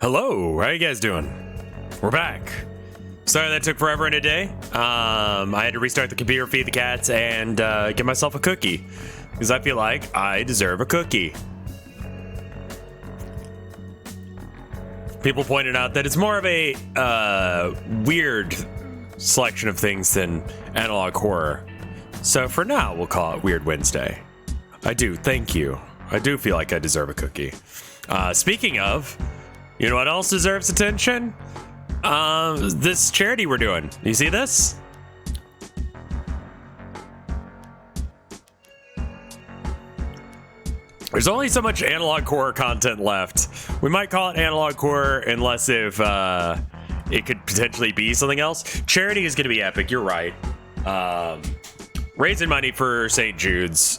Hello, how you guys doing? We're back. Sorry that took forever in a day. I had to restart the computer, feed the cats, and get myself a cookie. Because I feel like I deserve a cookie. People pointed out that it's more of a weird selection of things than analog horror. So for now, we'll call it Weird Wednesday. I do, thank you. I do feel like I deserve a cookie. Speaking of, you know what else deserves attention? This charity we're doing. You see this? There's only so much analog horror content left. We might call it analog horror unless if it could potentially be something else. Charity is going to be epic. You're right. Raising money for St. Jude's.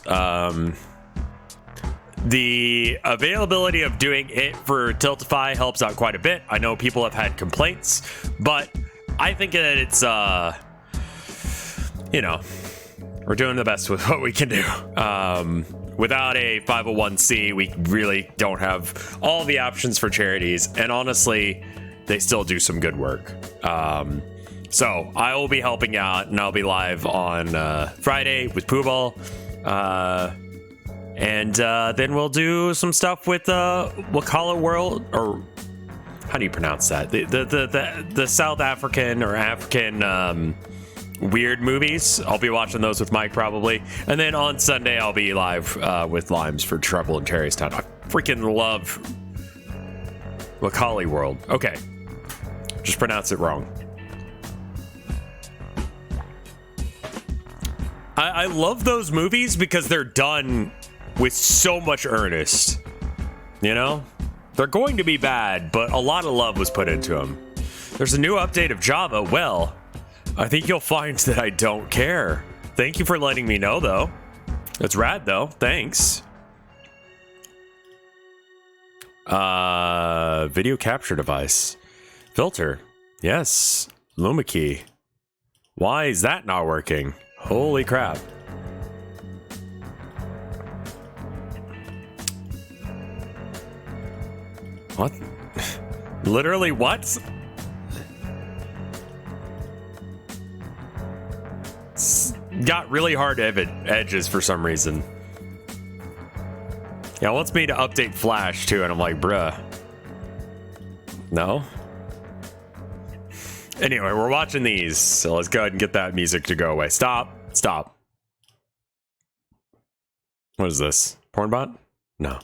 The availability of doing it for Tiltify helps out quite a bit. I know people have had complaints, but I think that it's, you know, we're doing the best with what we can do. Without a 501c, we really don't have all the options for charities. And honestly, they still do some good work. So I will be helping out, and I'll be live on Friday with Pooh. And then we'll do some stuff with Wakala World, or how do you pronounce that? The South African or African weird movies. I'll be watching those with Mike probably. And then on Sunday, I'll be live with Limes for Trouble in Terrystown. I freaking love Wakala World. Okay. Just pronounce it wrong. I love those movies because they're done with so much earnest, you know? They're going to be bad, but a lot of love was put into them. There's a new update of Java. Well, I think you'll find that I don't care. Thank you for letting me know, though. That's rad, though. Thanks. Video capture device. Filter. Yes. Luma key. Why is that not working? Holy crap. What? Literally what? It's got really hard edges for some reason. Yeah, it wants me to update Flash too, and I'm like, bruh. No? Anyway, we're watching these, so let's go ahead and get that music to go away. Stop. Stop. What is this? Pornbot? No.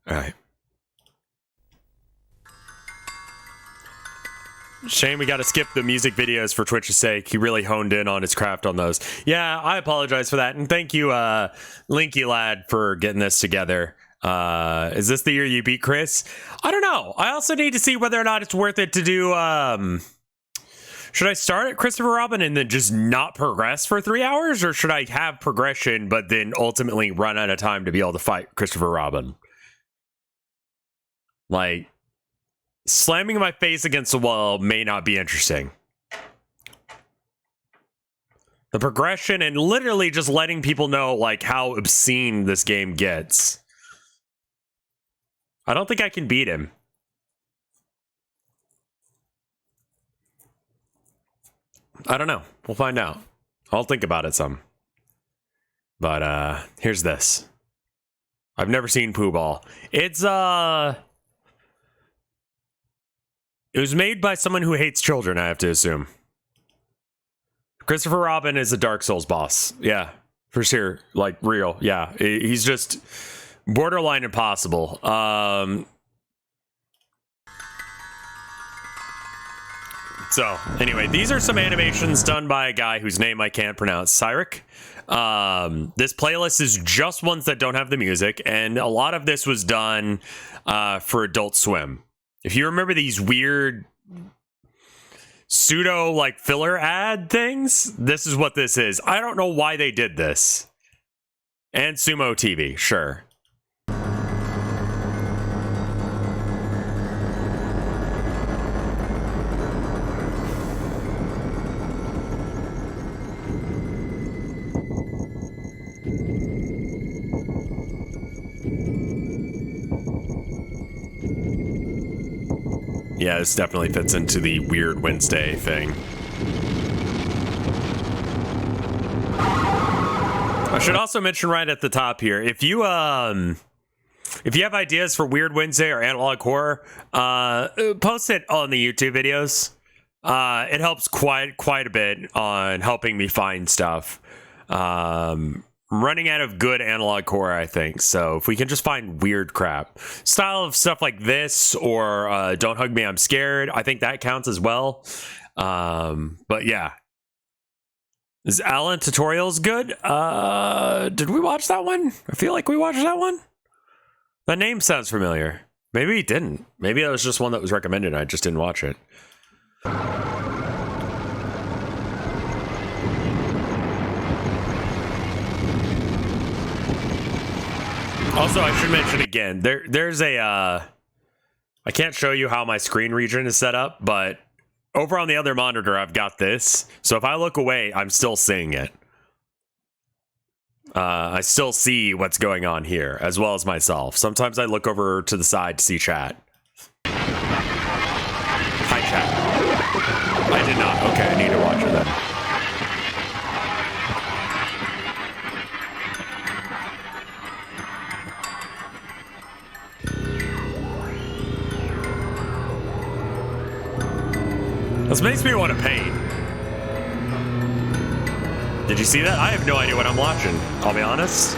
Alright. Shame we got to skip the music videos for Twitch's sake. He really honed in on his craft on those. Yeah, I apologize for that. And thank you, Linky Lad, for getting this together. Is this the year you beat Chris? I don't know. I also need to see whether or not it's worth it to do... should I start at Christopher Robin and then just not progress for 3 hours? Or should I have progression, but then ultimately run out of time to be able to fight Christopher Robin? Like... slamming my face against the wall may not be interesting. The progression and literally just letting people know like how obscene this game gets. I don't think I can beat him. I don't know. We'll find out. I'll think about it some. But here's this. I've never seen Pooh Ball. It's it was made by someone who hates children, I have to assume. Christopher Robin is a Dark Souls boss. Yeah, for sure. Like, real. Yeah, he's just borderline impossible. So, anyway, these are some animations done by a guy whose name I can't pronounce. Cyriak. This playlist is just ones that don't have the music, and a lot of this was done for Adult Swim. If you remember these weird pseudo like filler ad things, this is what this is. I don't know why they did this. And Sumo TV, sure. Yeah, this definitely fits into the Weird Wednesday thing. I should also mention right at the top here, if you have ideas for Weird Wednesday or Analog Horror, post it on the YouTube videos. It helps quite a bit on helping me find stuff. Running out of good analog horror, I think. So if we can just find weird crap, style of stuff like this, or Don't Hug Me, I'm Scared, I think that counts as well. But yeah. Is Alan Tutorials good? Did we watch that one? I feel like we watched that one. That name sounds familiar. Maybe we didn't. Maybe that was just one that was recommended. I just didn't watch it. Also, I should mention again, there's a, I can't show you how my screen region is set up, but over on the other monitor, I've got this. So if I look away, I'm still seeing it. I still see what's going on here, as well as myself. Sometimes I look over to the side to see chat. Hi, chat. I did not. Okay, I need to watch it then. This makes me want to paint. Did you see that? I have no idea what I'm watching, I'll be honest.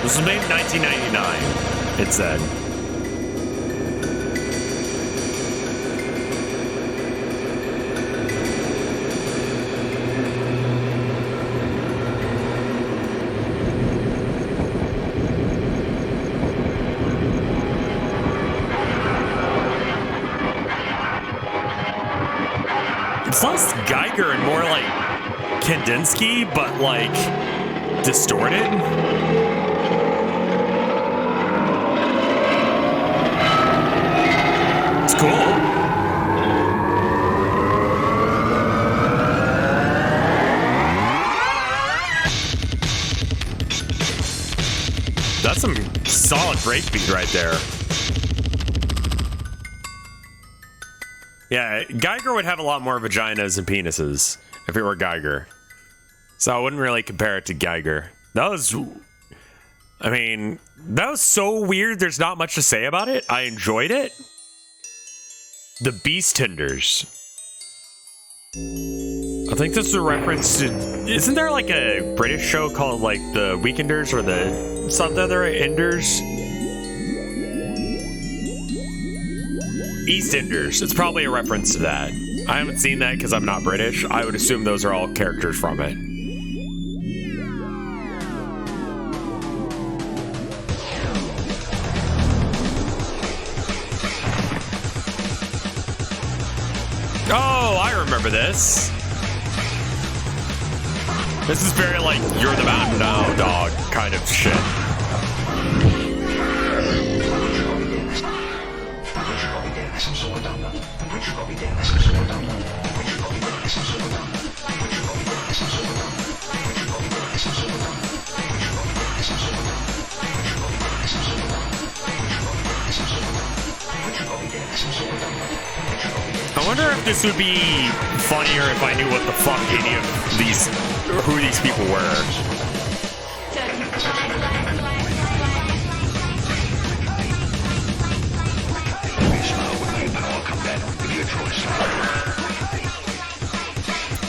This was made in 1999, it said. It's less Geiger and more like Kandinsky, but like distorted. It's cool. That's some solid breakbeat right there. Yeah, Geiger would have a lot more vaginas and penises if it were Geiger. So I wouldn't really compare it to Geiger. That was, I mean, that was so weird. There's not much to say about it. I enjoyed it. The Beast Tenders. I think this is a reference to, isn't there like a British show called like The Weekenders or the something other Enders? EastEnders. It's probably a reference to that. I haven't seen that because I'm not British. I would assume those are all characters from it. Oh, I remember this. This is very like, you're the mountain now, dog kind of shit. I wonder if this would be funnier if I knew what the fuck any of these, who these people were.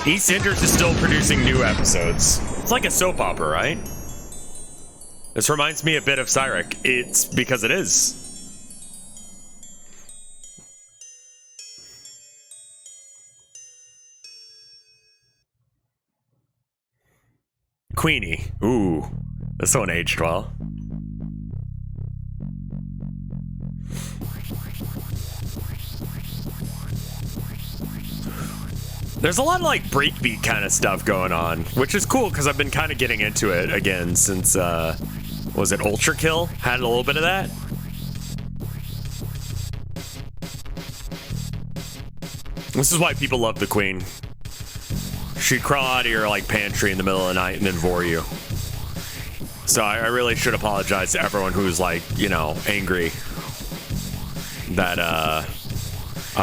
EastEnders is still producing new episodes. It's like a soap opera, right? This reminds me a bit of Cyriak. It's because it is. Queenie. Ooh, this one aged well. There's a lot of like breakbeat kind of stuff going on, which is cool because I've been kind of getting into it again since, was it Ultra Kill? Had a little bit of that. This is why people love the Queen. She'd crawl out of your like pantry in the middle of the night and then vor you. So I really should apologize to everyone who's like, you know, angry that I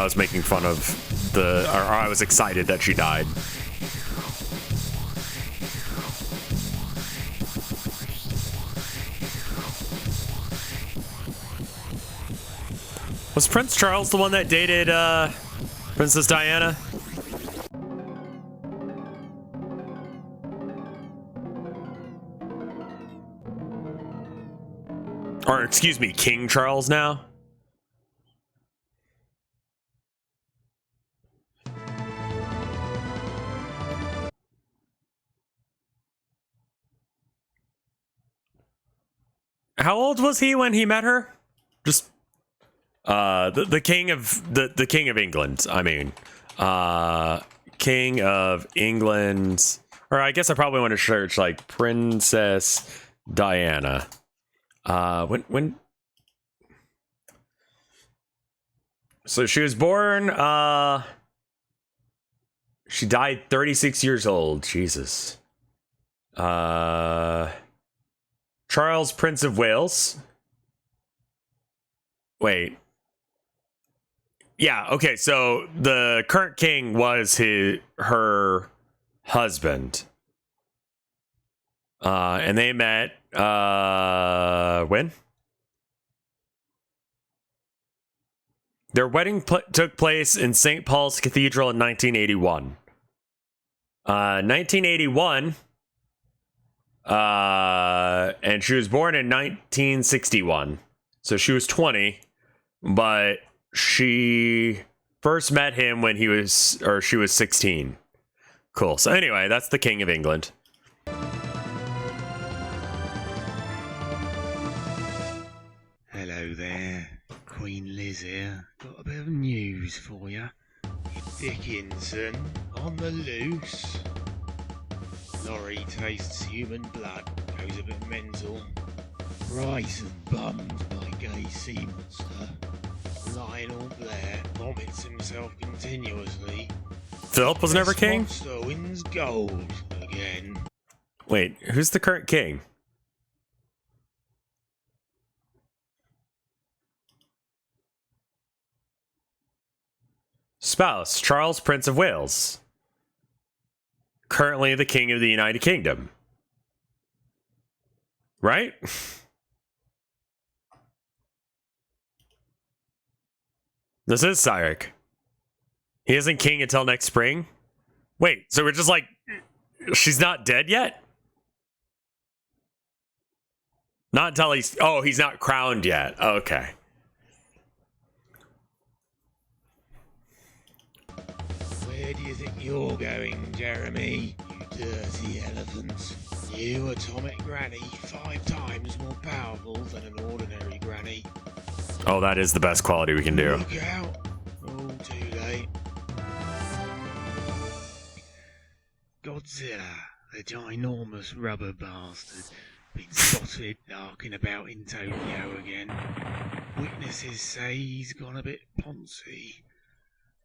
was making fun of or I was excited that she died. Was Prince Charles the one that dated Princess Diana? Or excuse me, King Charles now? How old was he when he met her? Just the king of the king of England, I mean. King of England, or I guess I probably want to search like Princess Diana. When so she was born, she died 36 years old. Jesus. Charles, Prince of Wales. Wait. Yeah, okay, so the current king was her husband. And they met when? Their wedding took place in St. Paul's Cathedral in 1981. 1981. And she was born in 1961. So she was 20, but she first met him when she was 16. Cool. So anyway, that's the King of England. Hello there, Queen Liz here. Got a bit of news for you. Dickinson on the loose. Lorry tastes human blood, goes a bit mental. Rice and bummed by gay sea monster. Lionel Blair vomits himself continuously. Philip was never king? Monster wins gold again. Wait, who's the current king? Spouse, Charles, Prince of Wales. Currently the King of the United Kingdom. Right? This is Cyriak. He isn't king until next spring? Wait, so we're just like, she's not dead yet? Not until he's not crowned yet. Okay. Where do you think you're going, Jeremy? You dirty elephant. You atomic granny, 5 times more powerful than an ordinary granny. Oh, that is the best quality we can do. Look out. All too late. Godzilla, the ginormous rubber bastard, been spotted larking about in Tokyo again. Witnesses say he's gone a bit poncy.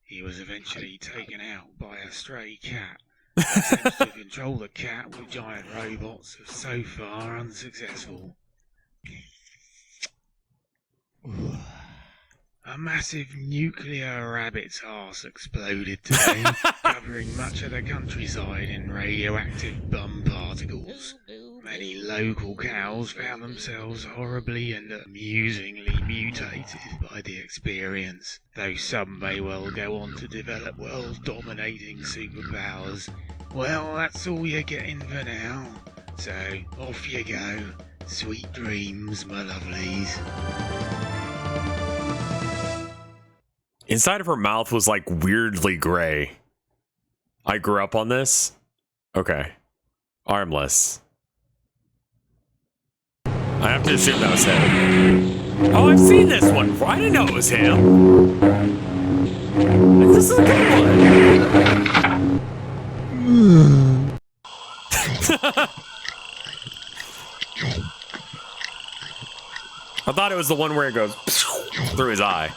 He was eventually taken out by a stray cat. Attempts to control the cat with giant robots have so far unsuccessful. A massive nuclear rabbit's arse exploded today, covering much of the countryside in radioactive bum particles. Many local cows found themselves horribly and amusingly mutated by the experience, though some may well go on to develop world-dominating superpowers. Well, that's all you're getting for now. So, off you go. Sweet dreams, my lovelies. Inside of her mouth was like weirdly gray. I grew up on this. Okay. Armless. I have to assume that was him. Oh, I've seen this one before. I didn't know it was him. This is a good one. I thought it was the one where it goes through his eye.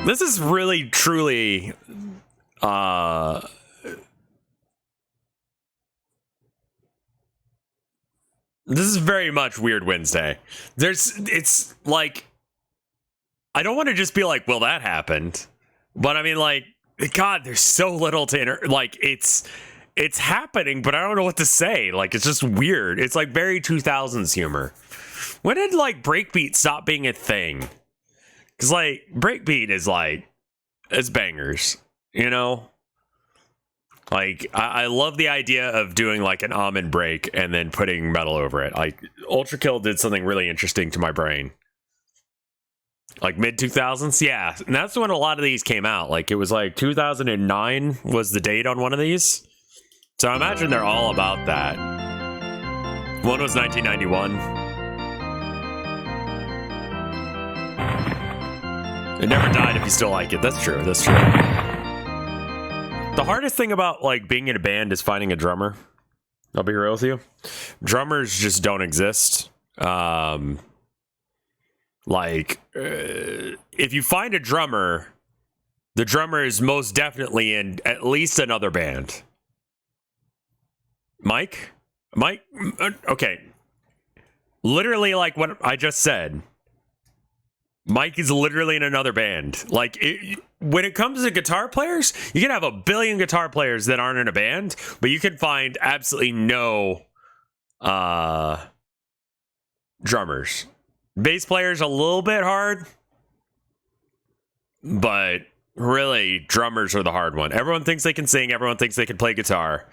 This is really, truly, this is very much Weird Wednesday. It's like, I don't want to just be like, well, that happened. But I mean, like, God, there's so little to like, it's happening, but I don't know what to say. Like, it's just weird. It's like very 2000s humor. When did, like, breakbeat stop being a thing? Because, like, breakbeat is, like, it's bangers, you know? Like, I love the idea of doing, like, an almond break and then putting metal over it. Like, Ultra Kill did something really interesting to my brain. Like, mid-2000s? Yeah. And that's when a lot of these came out. Like, it was, like, 2009 was the date on one of these. So I imagine they're all about that. One was 1991. It never died if you still like it. That's true. That's true. The hardest thing about, like, being in a band is finding a drummer. I'll be real with you. Drummers just don't exist. If you find a drummer, the drummer is most definitely in at least another band. Mike? Okay. Literally, like what I just said. Mike is literally in another band. Like, when it comes to guitar players, you can have a billion guitar players that aren't in a band, but you can find absolutely no drummers. Bass players a little bit hard, but really, drummers are the hard one. Everyone thinks they can sing. Everyone thinks they can play guitar.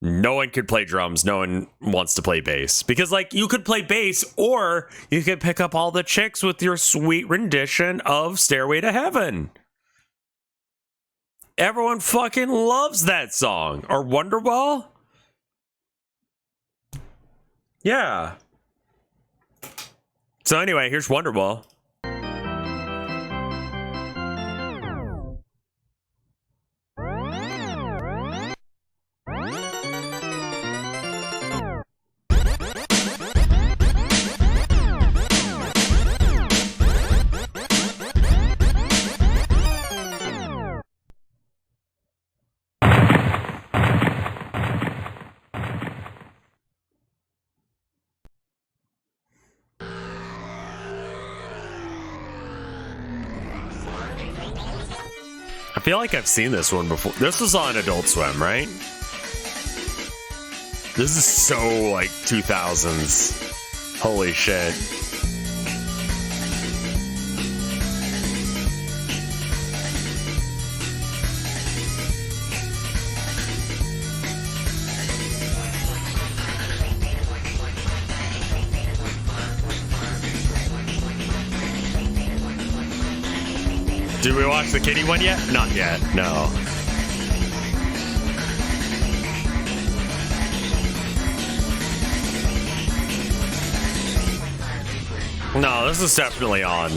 No one could play drums. No one wants to play bass. Because, like, you could play bass, or you could pick up all the chicks with your sweet rendition of Stairway to Heaven. Everyone fucking loves that song. Or Wonderwall. Yeah. So anyway, here's Wonderwall. I feel like I've seen this one before. This was on Adult Swim, right? This is so, like, 2000s. Holy shit. Did we watch the kitty one yet? Not yet, no. No, this is definitely on.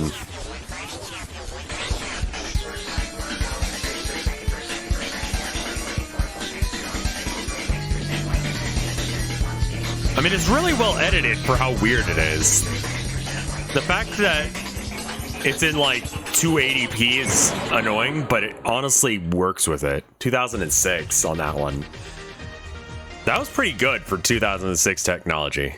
I mean, it's really well edited for how weird it is. The fact that it's in, like, 280p is annoying, but it honestly works with it. 2006 on that one. That was pretty good for 2006 technology.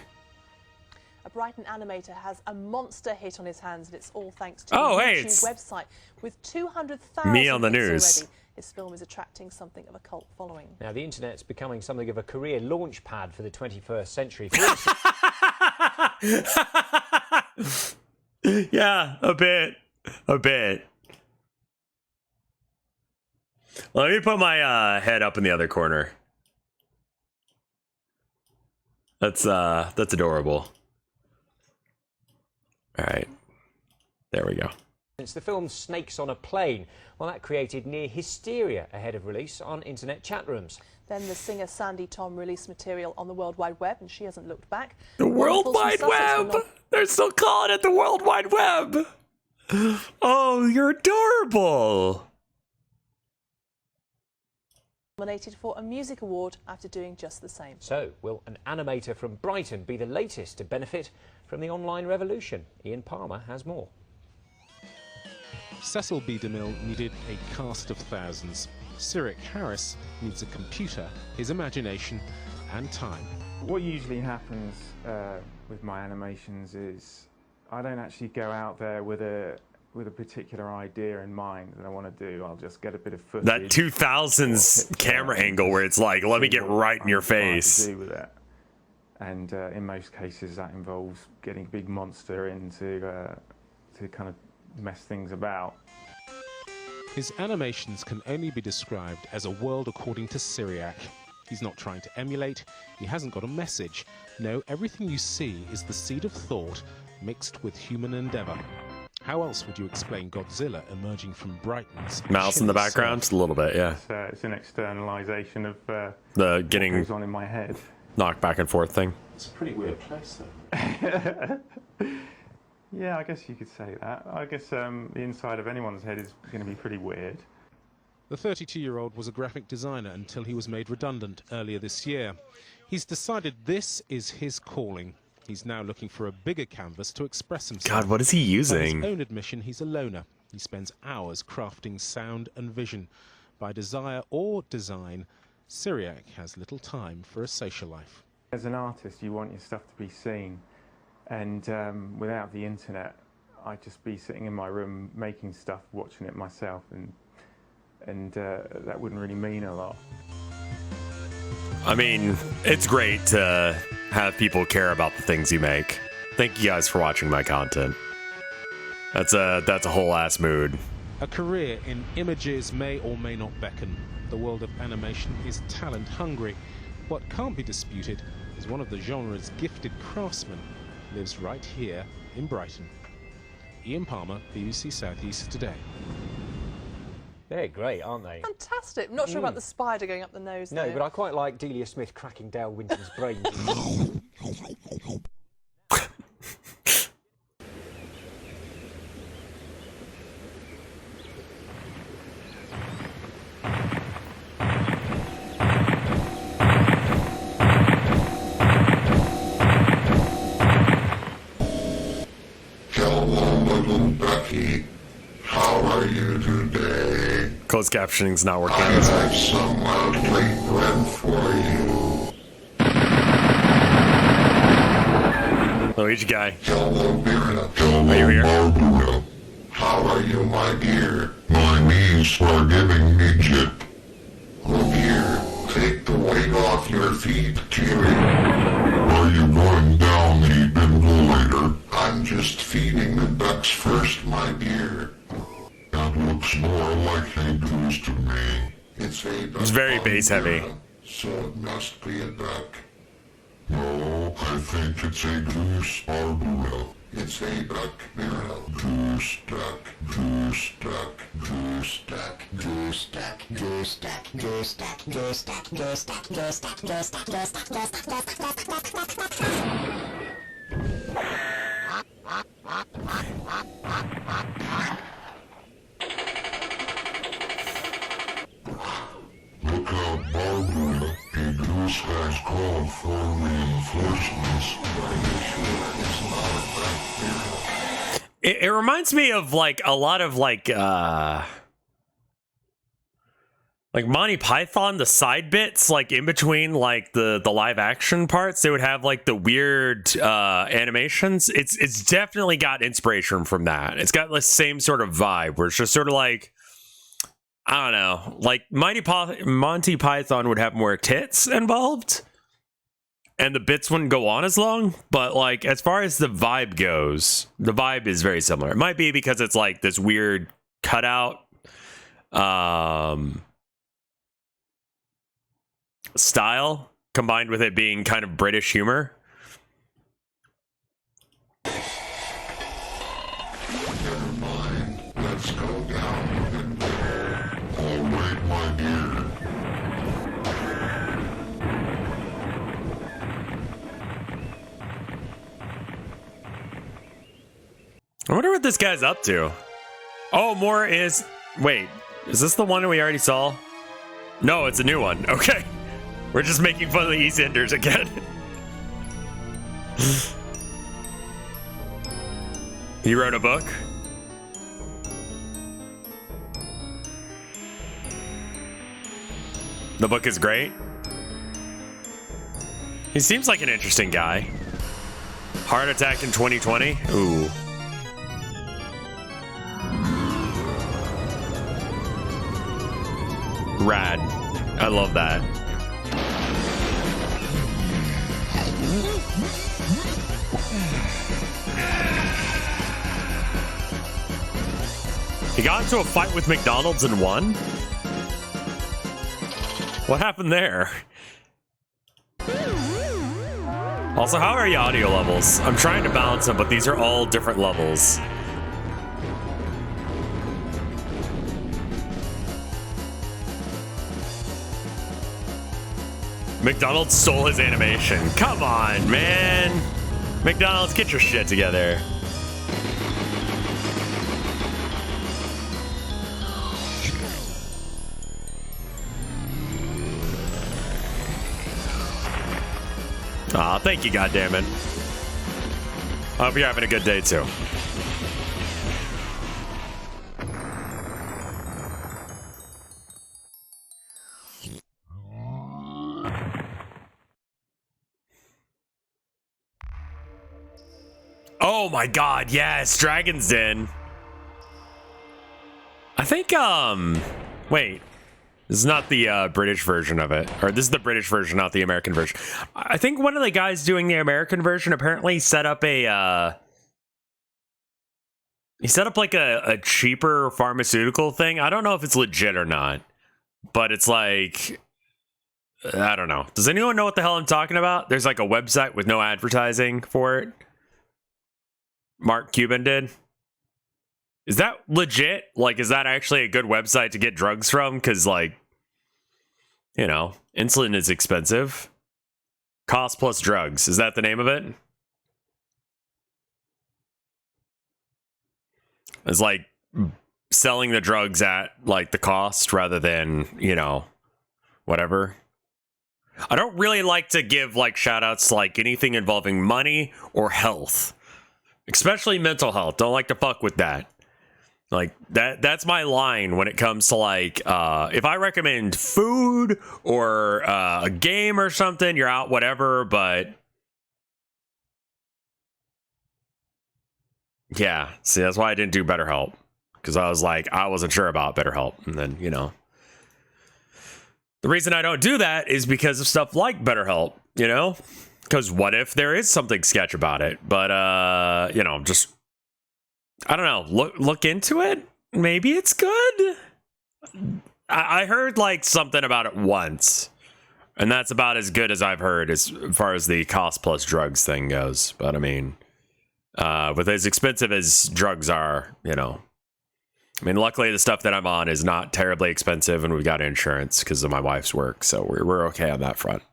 A Brighton animator has a monster hit on his hands, and it's all thanks to it's website with 200,000 me on the news. Already. His film is attracting something of a cult following. Now, the internet's becoming something of a career launch pad for the 21st century. Yeah, a bit. Let me put my head up in the other corner. That's adorable. All right, there we go. Since the film Snakes on a Plane, well, that created near hysteria ahead of release on internet chat rooms. Then the singer Sandy Tom released material on the World Wide Web, and she hasn't looked back. The World Wide Web! They're still calling it the World Wide Web! Oh, you're adorable! Nominated for a music award after doing just the same. So, will an animator from Brighton be the latest to benefit from the online revolution? Ian Palmer has more. Cecil B. DeMille needed a cast of thousands. Cyriak Harris needs a computer, his imagination, and time. What usually happens with my animations is I don't actually go out there with a particular idea in mind that I want to do. I'll just get a bit of footage. That 2000s camera angle where it's like, let me get right in your face. To do with it. And in most cases that involves getting a big monster in to kind of mess things about. His animations can only be described as a world according to Cyriak. He's not trying to emulate, he hasn't got a message. No, everything you see is the seed of thought mixed with human endeavour. How else would you explain Godzilla emerging from Brighton's mouse in the background? Just a little bit, yeah. It's an externalization of the getting what goes on in my head. Knocked back and forth thing. It's a pretty weird place, though. Yeah, I guess you could say that. I guess the inside of anyone's head is going to be pretty weird. The 32-year-old was a graphic designer until he was made redundant earlier this year. He's decided this is his calling. He's now looking for a bigger canvas to express himself. God, what is he using? By his own admission, he's a loner. He spends hours crafting sound and vision. By desire or design, Cyriak has little time for a social life. As an artist, you want your stuff to be seen. And without the internet, I'd just be sitting in my room making stuff, watching it myself, and that wouldn't really mean a lot. I mean, it's great to have people care about the things you make. Thank you guys for watching my content. That's a whole ass mood. A career in images may or may not beckon. The world of animation is talent hungry. What can't be disputed is one of the genre's gifted craftsmen lives right here in Brighton. Ian Palmer, BBC South East Today. They're great, aren't they? Fantastic. I'm not sure about the spider going up the nose. No, though. but I quite like Delia Smith cracking Dale Winton's brains. Hello, little Becky. How are you today? Closed captioning's not working. I have some late bread for you. Luigi guy. Hello, Vera. Hello, Are you here? Barbara. How are you, my dear? My knees are giving me jip. Look here. Take the weight off your feet, dearie. Are you going down the ventilator? I'm just feeding the ducks first, my dear. That looks more like a goose to me. It's a duck. It's very bass heavy. So it must be a duck. No, I think it's a goose, Barbara. It's a duck, Vera. Goose, duck, goose, duck, goose, duck, goose, duck, goose, duck, goose, duck, goose, duck, goose, duck, goose, duck, goose, duck, goose, duck, goose, duck, goose, duck, Look out, Barbara. A goose has called for reinforcements. It reminds me of like a lot of like Monty Python, the side bits, like in between like the live action parts, they would have like the weird animations. It's definitely got inspiration from that. It's got the same sort of vibe where it's just sort of like, I don't know, like Monty Python would have more tits involved and the bits wouldn't go on as long, but like as far as the vibe goes, the vibe is very similar. It might be because it's like this weird cutout style combined with it being kind of British humor. Never mind. Let's go down and all right, my dear. I wonder what this guy's up to. Oh, more is... Wait, is this the one we already saw? No, it's a new one. Okay. We're just making fun of the East Enders again. He wrote a book? The book is great. He seems like an interesting guy. Heart attack in 2020? Ooh. Rad. I love that. He got into a fight with McDonald's and won? What happened there? Also, how are your audio levels? I'm trying to balance them, but these are all different levels. McDonald's stole his animation. Come on, man. McDonald's, get your shit together. Aw, thank you, goddammit. I hope you're having a good day, too. Oh my god, yes, Dragon's Den. I think, wait. This is not the British version of it. Or this is the British version, not the American version. I think one of the guys doing the American version apparently set up a, he set up like a cheaper pharmaceutical thing. I don't know if it's legit or not. But it's like, I don't know. Does anyone know what the hell I'm talking about? There's like a website with no advertising for it. Mark Cuban did. Is that legit? Like, is that actually a good website to get drugs from? Because, like, you know, insulin is expensive. Cost plus drugs. Is that the name of it? It's like selling the drugs at, like, the cost rather than, you know, whatever. I don't really like to give, like, shout-outs to, like, anything involving money or health. Especially mental health. Don't like to fuck with that. Like, that's my line when it comes to, like, if I recommend food or a game or something, you're out, whatever, but yeah, see, that's why I didn't do BetterHelp, because I was like, I wasn't sure about BetterHelp, and then, you know, the reason I don't do that is because of stuff like BetterHelp, you know, because what if there is something sketch about it, but, you know, just, I don't know. Look into it. Maybe it's good. I heard like something about it once, and that's about as good as I've heard as far as the cost plus drugs thing goes. But I mean, with as expensive as drugs are, you know, I mean, luckily the stuff that I'm on is not terribly expensive, and we've got insurance because of my wife's work, so we're okay on that front.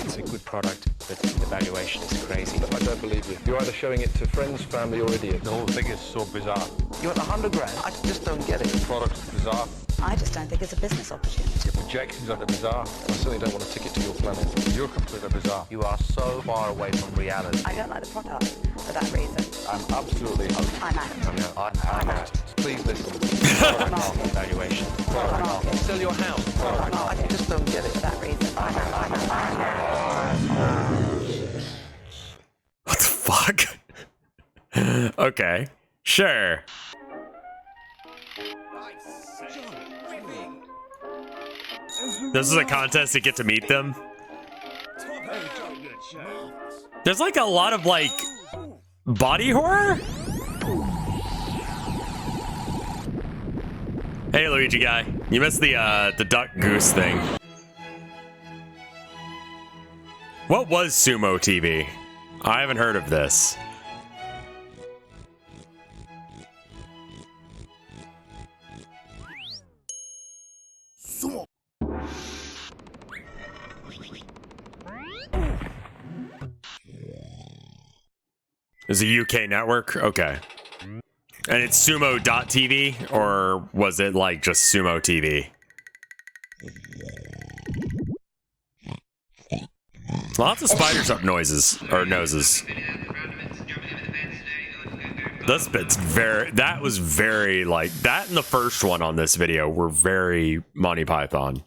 It's a good product, but the valuation is crazy. I don't believe you. You're either showing it to friends, family, or idiots. The whole thing is so bizarre. You want 100 grand? I just don't get it. The product's bizarre. I just don't think it's a business opportunity. Your projections are bizarre. I certainly don't want a ticket to your planet. You're completely bizarre. You are so far away from reality. I don't like the product for that reason. I'm absolutely hooked. I'm out. I'm out. Please listen. Valuation. Sell your house. I just don't get it. For that reason. I'm out. What the fuck? Okay, sure. This is a contest to get to meet them. There's like a lot of like body horror. Hey Luigi guy, you missed the duck goose thing. What was Sumo TV? I haven't heard of this. Is a UK network? Okay. And it's sumo.tv, or was it like just sumo TV? Lots of spiders up noses or noses. This bit's that was very like that, and the first one on this video were very Monty Python.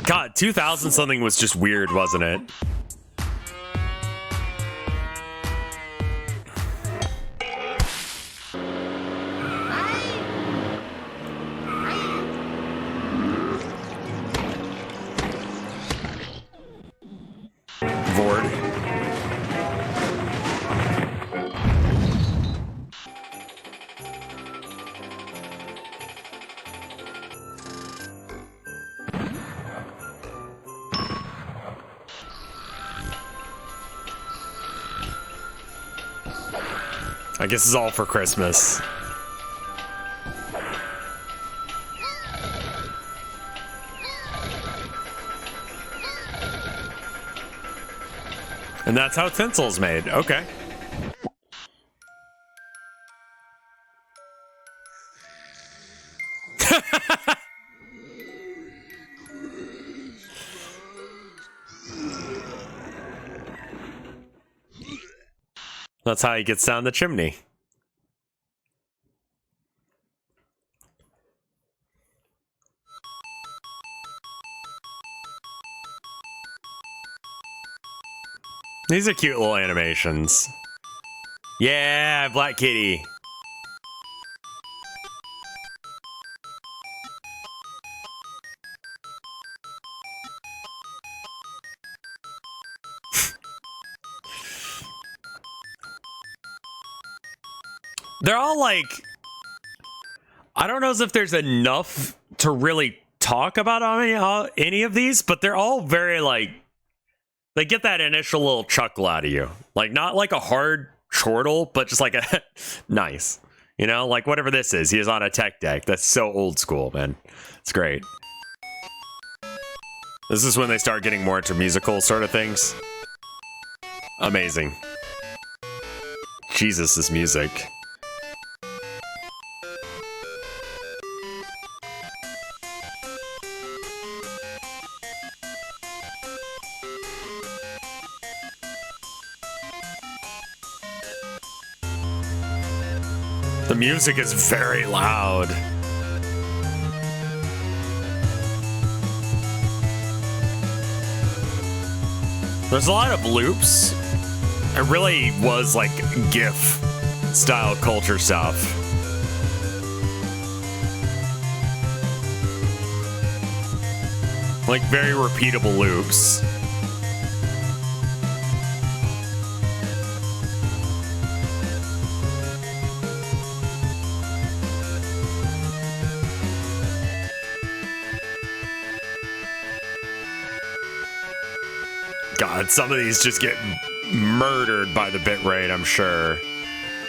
God, 2000 something was just weird, wasn't it? Vord. I guess it's all for Christmas. And that's how tinsel's made. Okay. That's how he gets down the chimney. These are cute little animations. Yeah, Black Kitty. They're all like, I don't know as if there's enough to really talk about on any of these, but they're all very like, they get that initial little chuckle out of you. Like, not like a hard chortle, but just like a nice, you know, like whatever this is. He is on a tech deck. That's so old school, man. It's great. This is when they start getting more into musical sort of things. Amazing. Jesus, this music. The music is very loud. There's a lot of loops. It really was like GIF style culture stuff. Like very repeatable loops. God, some of these just get murdered by the bitrate, I'm sure.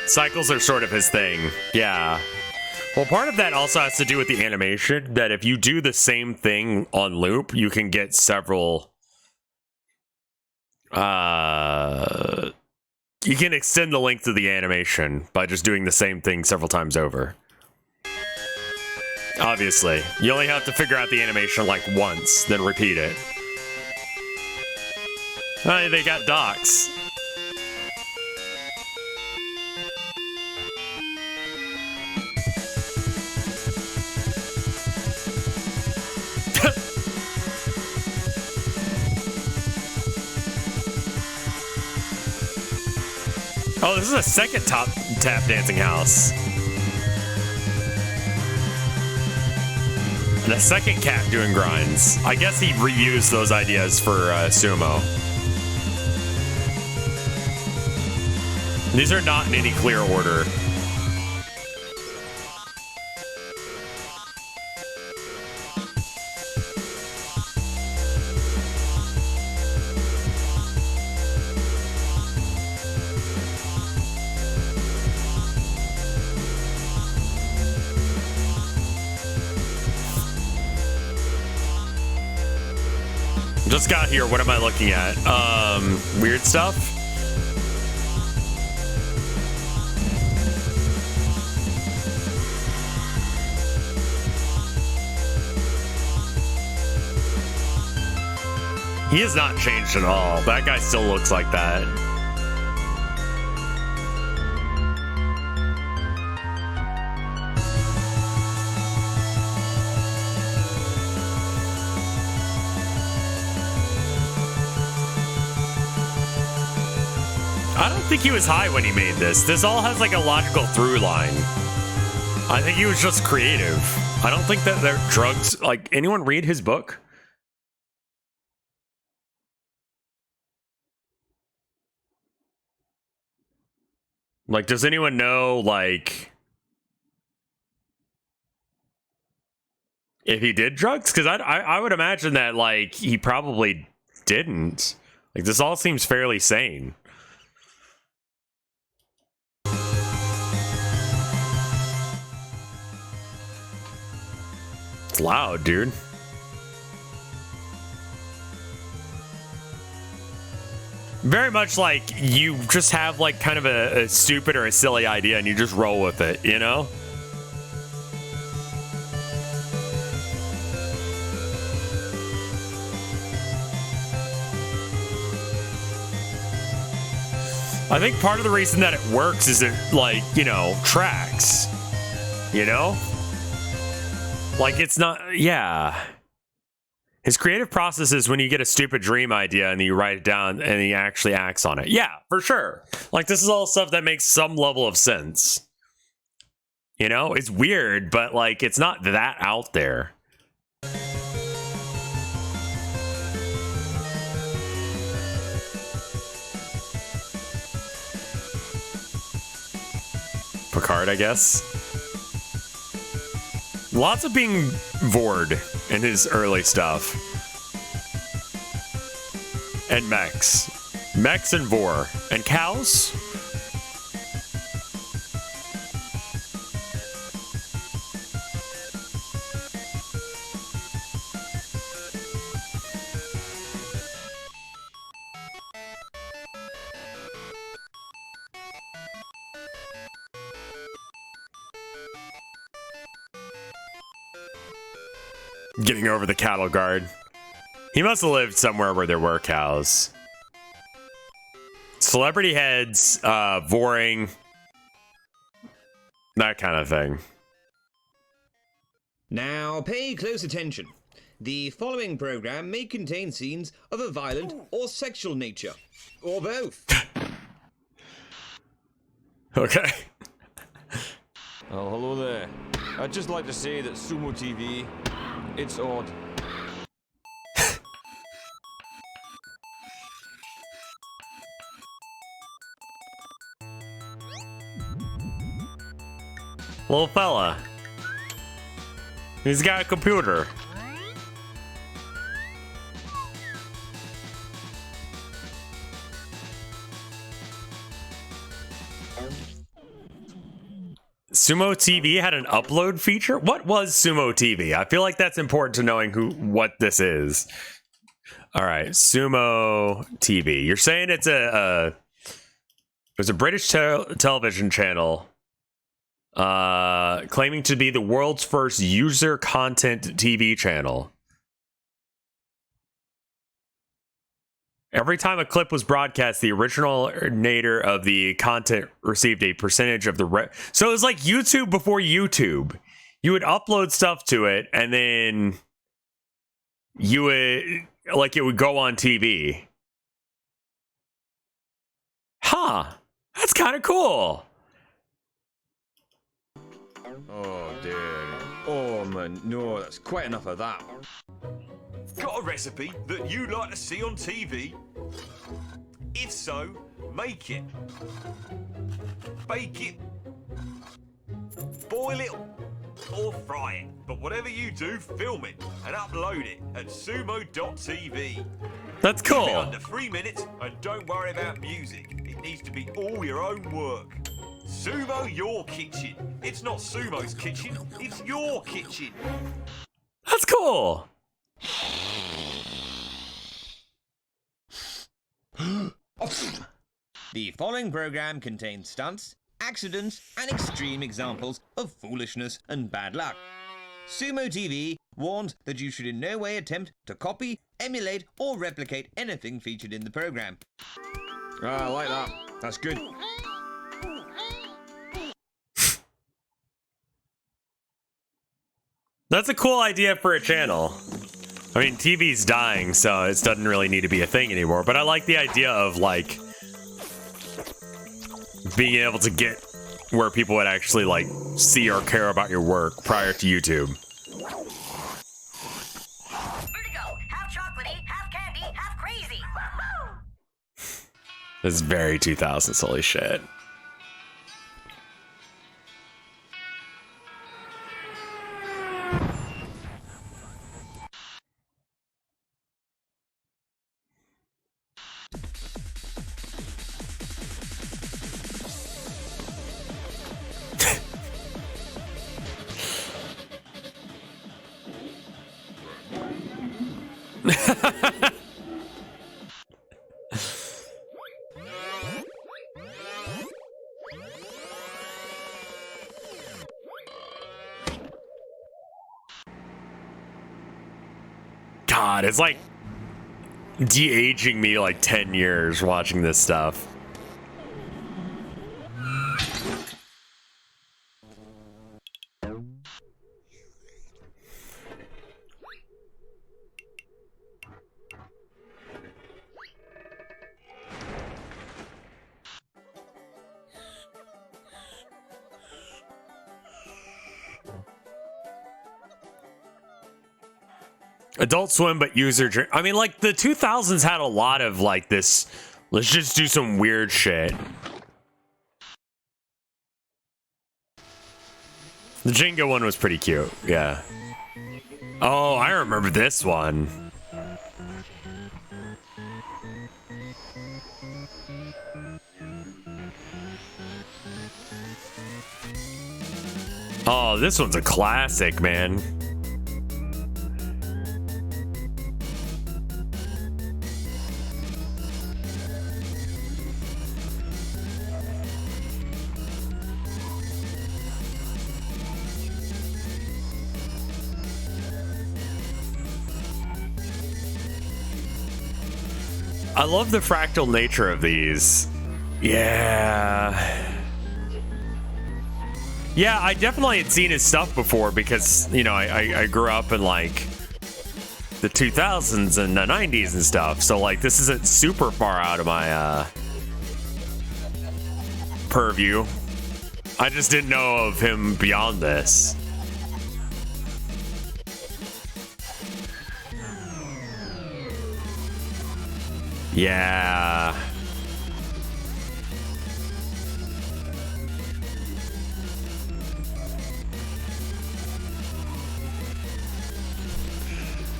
Cycles are sort of his thing. Yeah. Well, part of that also has to do with the animation, that if you do the same thing on loop, you can get several... you can extend the length of the animation by just doing the same thing several times over. Obviously. You only have to figure out the animation like once, then repeat it. Oh, they got docks. Oh, this is a second tap dancing house. And a second cat doing grinds. I guess he reused those ideas for sumo. These are not in any clear order. Just got here. What am I looking at? Weird stuff? He has not changed at all. That guy still looks like that. I don't think he was high when he made this. This all has like a logical through line. I think he was just creative. I don't think that they're drugs. Like, anyone read his book? Like, does anyone know, like, if he did drugs? Because I would imagine that, like, he probably didn't. Like, this all seems fairly sane. It's loud, dude. Very much like you just have like kind of a stupid or a silly idea and you just roll with it, you know? I think part of the reason that it works is it, like, you know, tracks, you know? Like, it's not, yeah. His creative process is when you get a stupid dream idea and then you write it down and he actually acts on it. Yeah, for sure. Like, this is all stuff that makes some level of sense. You know, it's weird, but like, it's not that out there. Picard, I guess. Lots of being Vord in his early stuff. And mechs. Mechs and Vor. And cows? Getting over the cattle guard. He must have lived somewhere where there were cows. Celebrity heads, voring, that kind of thing. Now pay close attention. The following program may contain scenes of a violent or sexual nature, or both. Okay. Oh, hello there. I'd just like to say that Sumo TV, it's odd. Little fella. He's got a computer. Sumo TV had an upload feature? What was Sumo TV? I feel like that's important to knowing what this is. All right, Sumo TV. You're saying it's a British television channel claiming to be the world's first user content TV channel. Every time a clip was broadcast, the originator of the content received a percentage of the so it was like YouTube before YouTube. You would upload stuff to it, and then you would, like, it would go on TV. Huh. That's kind of cool. Oh, dear. Oh, man, no, that's quite enough of that. Got a recipe that you'd like to see on TV? If so, make it. Bake it. Boil it or fry it. But whatever you do, film it and upload it at sumo.tv. That's cool. Keep it under 3 minutes and don't worry about music. It needs to be all your own work. Sumo Your Kitchen. It's not Sumo's kitchen, it's your kitchen. That's cool. The following program contains stunts, accidents, and extreme examples of foolishness and bad luck. Sumo TV warns that you should in no way attempt to copy, emulate, or replicate anything featured in the program. I like that. That's good. That's a cool idea for a channel. I mean, TV's dying, so it doesn't really need to be a thing anymore. But I like the idea of, like, being able to get where people would actually, like, see or care about your work prior to YouTube. Vertigo, half chocolatey, half candy, half crazy. This is very 2000s, holy shit. God, it's like de-aging me like 10 years watching this stuff. Adult Swim, but user drink. I mean, like, the 2000s had a lot of, like, this, let's just do some weird shit. The Jenga one was pretty cute, yeah. Oh, I remember this one. Oh, this one's a classic, man. I love the fractal nature of these. Yeah. Yeah, I definitely had seen his stuff before because, you know, I grew up in, like, the 2000s and the 90s and stuff. So, like, this isn't super far out of my purview. I just didn't know of him beyond this. Yeah.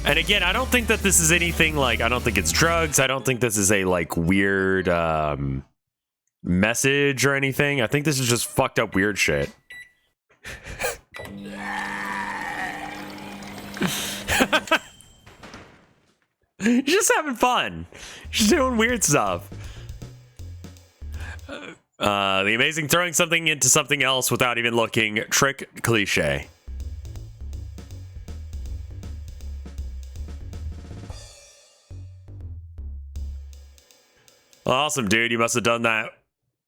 And again, I don't think that this is anything like, I don't think it's drugs. I don't think this is a like weird message or anything. I think this is just fucked up weird shit. You're just having fun. Just doing weird stuff. The amazing throwing something into something else without even looking. Trick cliche. Awesome, dude. You must have done that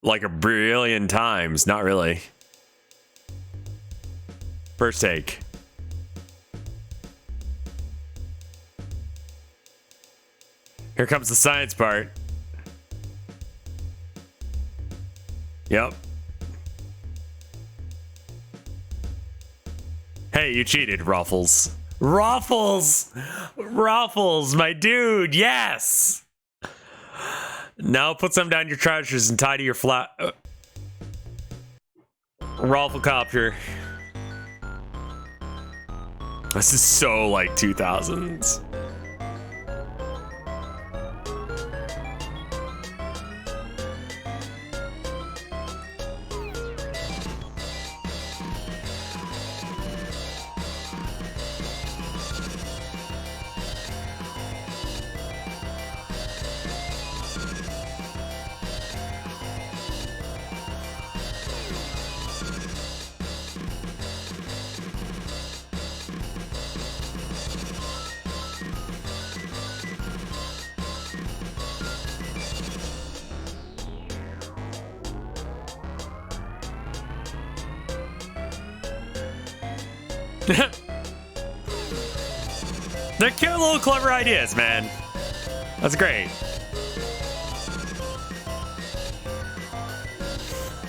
like a billion times. Not really. First take. Here comes the science part. Yep. Hey, you cheated, Ruffles. Ruffles! Ruffles, my dude, yes! Now put some down your trousers and tie to your flat... Rufflecopter. This is so like 2000s. They're cute little clever ideas, man. That's great.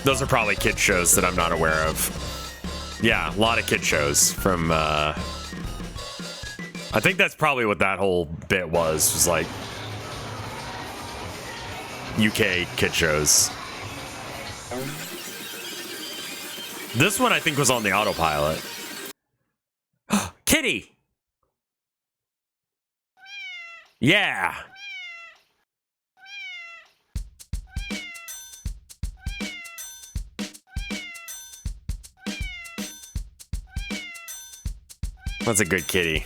Those are probably kid shows that I'm not aware of. Yeah, a lot of kid shows from, I think that's probably what that whole bit was like UK kid shows. This one I think was on the autopilot. Kitty! Yeah! That's a good kitty.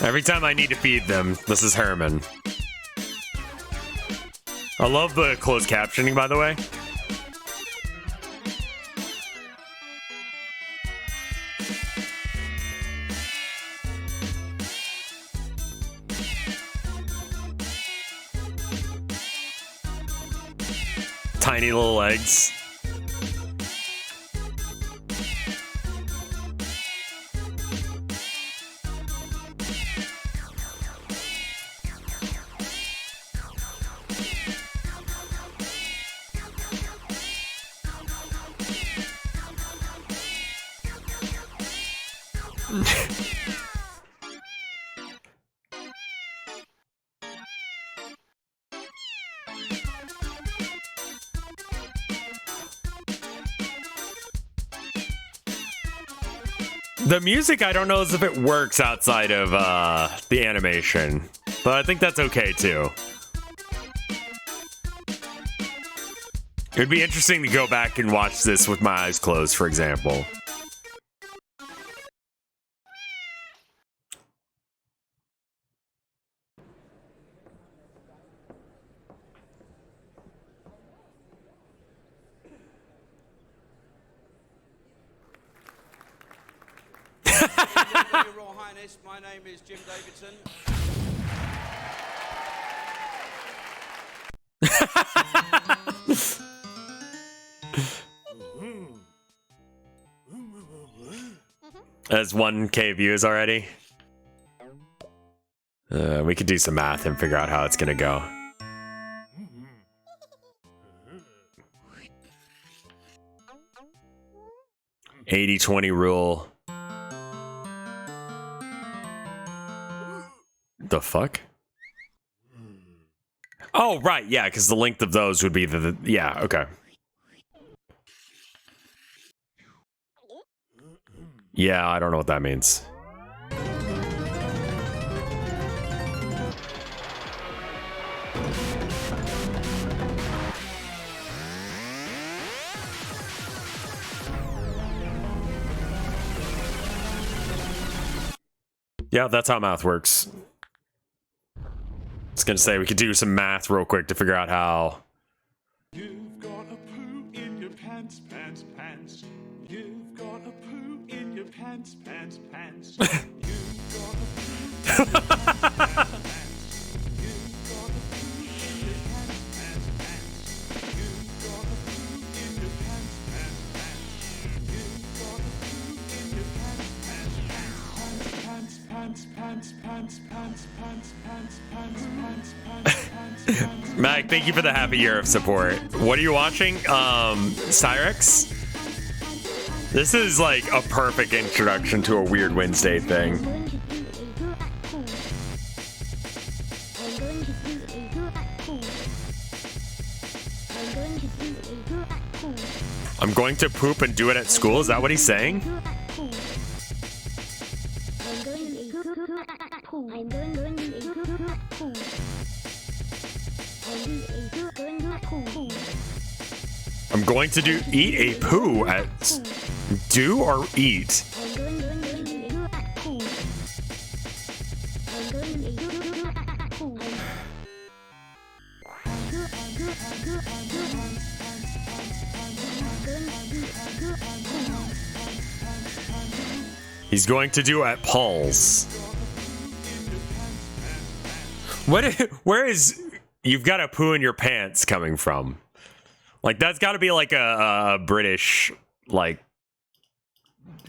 Every time I need to feed them, this is Herman. I love the closed captioning, by the way. Tiny little legs. The music, I don't know as if it works outside of the animation, but I think that's okay too. It would be interesting to go back and watch this with my eyes closed, for example. Your Royal Highness, my name is Jim Davidson. That's 1K views already. We could do some math and figure out how it's gonna go. $80-20 rule. The fuck? Oh, right, yeah, because the length of those would be the yeah, okay. Yeah, I don't know what that means. Yeah, that's how math works. I was gonna say we could do some math real quick to figure out how. You've got a poo in your pants, pants, pants. You've got a poo in your pants, pants, pants. You've got a poo in your pants, pants, pants. You've got a poo in your pants, pants, pants. You've got a poo in your pants, pants, pants. You've got a poo in your pants, pants, pants, pants, pants, pants, pants, pants, pants, pants, pants, pants, pants. Mag, thank you for the happy year of support. What are you watching? Cyriak? This is like a perfect introduction to a Weird Wednesday thing. I'm going to poop and do it at school? Is that what he's saying? I'm going to eat a poo at do or eat. He's going to do at Paul's. Where is "You've got a poo in your pants" coming from? Like, that's got to be like a British like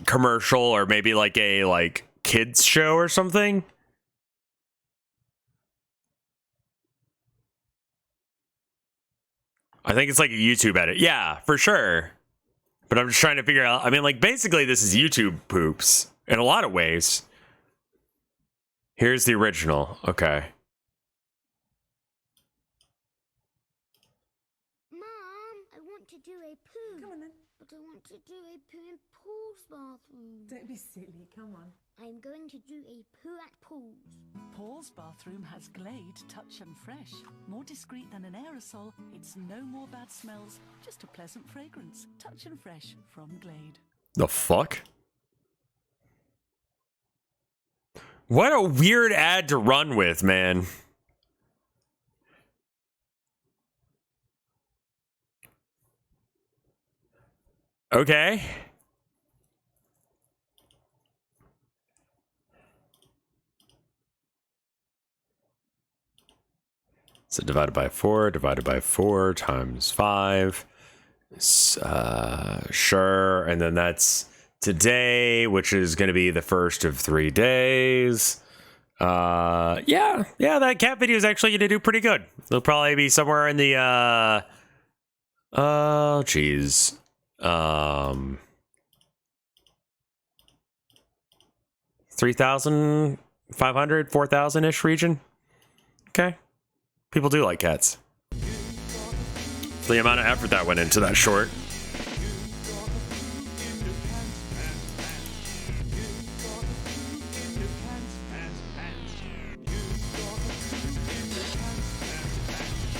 commercial, or maybe like a like kids show or something. I think it's like a YouTube edit. Yeah, for sure. But I'm just trying to figure out. I mean, like, basically, this is YouTube poops in a lot of ways. Here's the original. Okay. Mom, I want to do a poo. Come on then. But I want to do a poo in Paul's bathroom. Don't be silly, come on. I'm going to do a poo at Paul's. Paul's bathroom has Glade Touch and Fresh. More discreet than an aerosol, it's no more bad smells, just a pleasant fragrance. Touch and Fresh from Glade. The fuck? What a weird ad to run with, man. Okay. So divided by 4 times 5. Sure. And then that's today, which is going to be the first of 3 days. Yeah, that cat video is actually going to do pretty good. It'll probably be somewhere in the, 3,500, 4,000-ish region. Okay. People do like cats. The amount of effort that went into that short.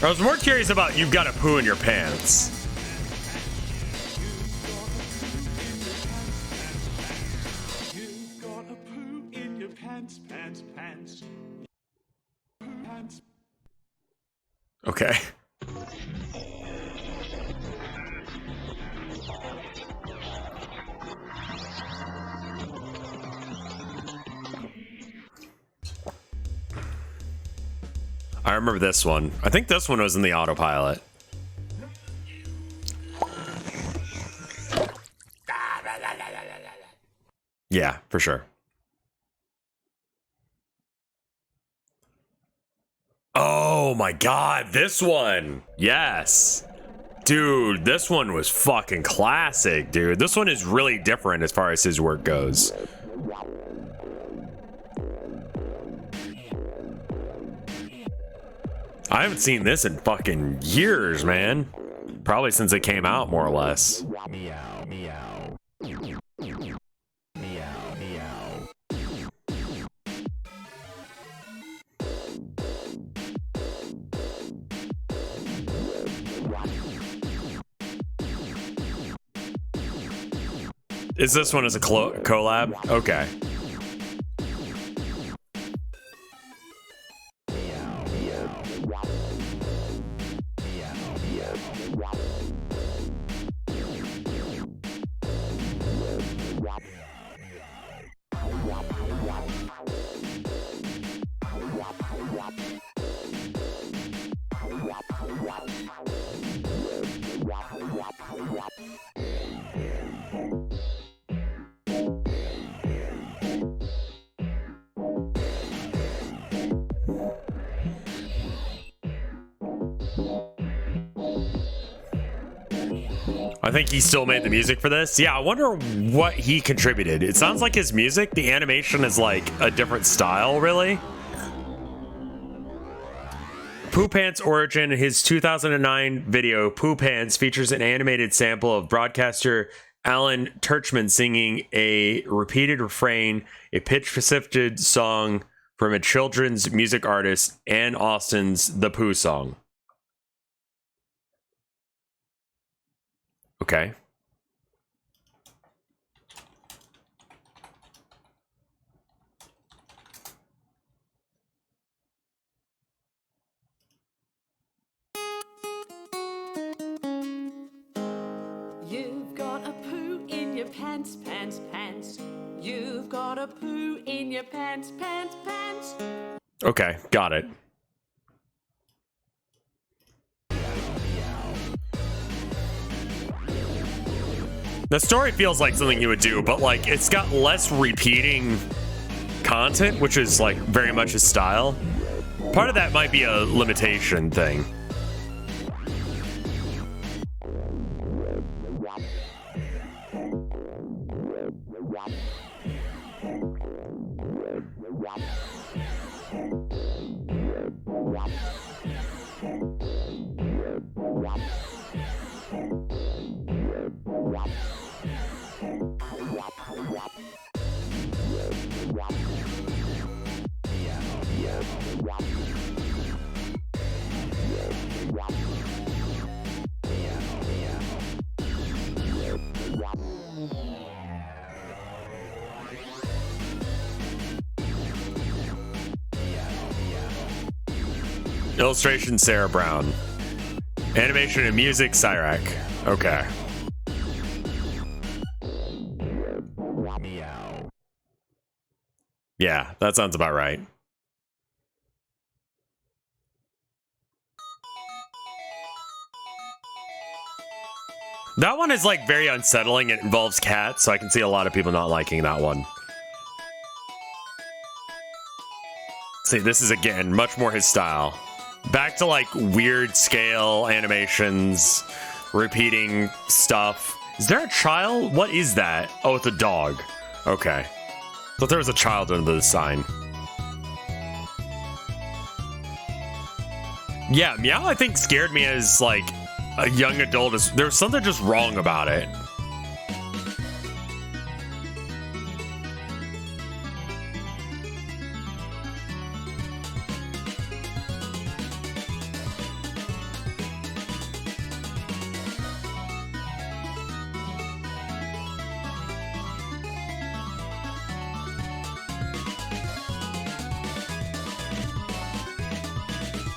I was more curious about "You've got a poo in your pants." You've got a poo in your pants, pants, pants. Pants. Okay. I remember this one. I think this one was in the autopilot. Yeah, for sure. Oh my god, this one. Yes. Dude, this one was fucking classic, dude. This one is really different as far as his work goes. I haven't seen this in fucking years, man. Probably since it came out, more or less. Meow, meow. Meow, meow. Is this one as a collab? Okay. I think he still made the music for this. Yeah, I wonder what he contributed. It sounds like his music, the animation is like a different style, really. Pooh Pants origin. His 2009 video, Pooh Pants, features an animated sample of broadcaster Alan Turchman singing a repeated refrain, a pitch-shifted song from a children's music artist, Ann Austin's The Pooh Song. Okay. You've got a poo in your pants, pants, pants. You've got a poo in your pants, pants, pants. Okay, got it. The story feels like something you would do, but like it's got less repeating content, which is like very much his style. Part of that might be a limitation thing. Illustration, Sarah Brown. Animation and music, Cyriak. Okay. Meow. Yeah, that sounds about right. That one is like very unsettling. It involves cats, so I can see a lot of people not liking that one. See, this is again much more his style. Back to like weird scale animations, repeating stuff. Is there a child? What is that? Oh, it's a dog. Okay. Thought there was a child under the sign. Yeah, Meow I think scared me as like a young adult. There was something just wrong about it.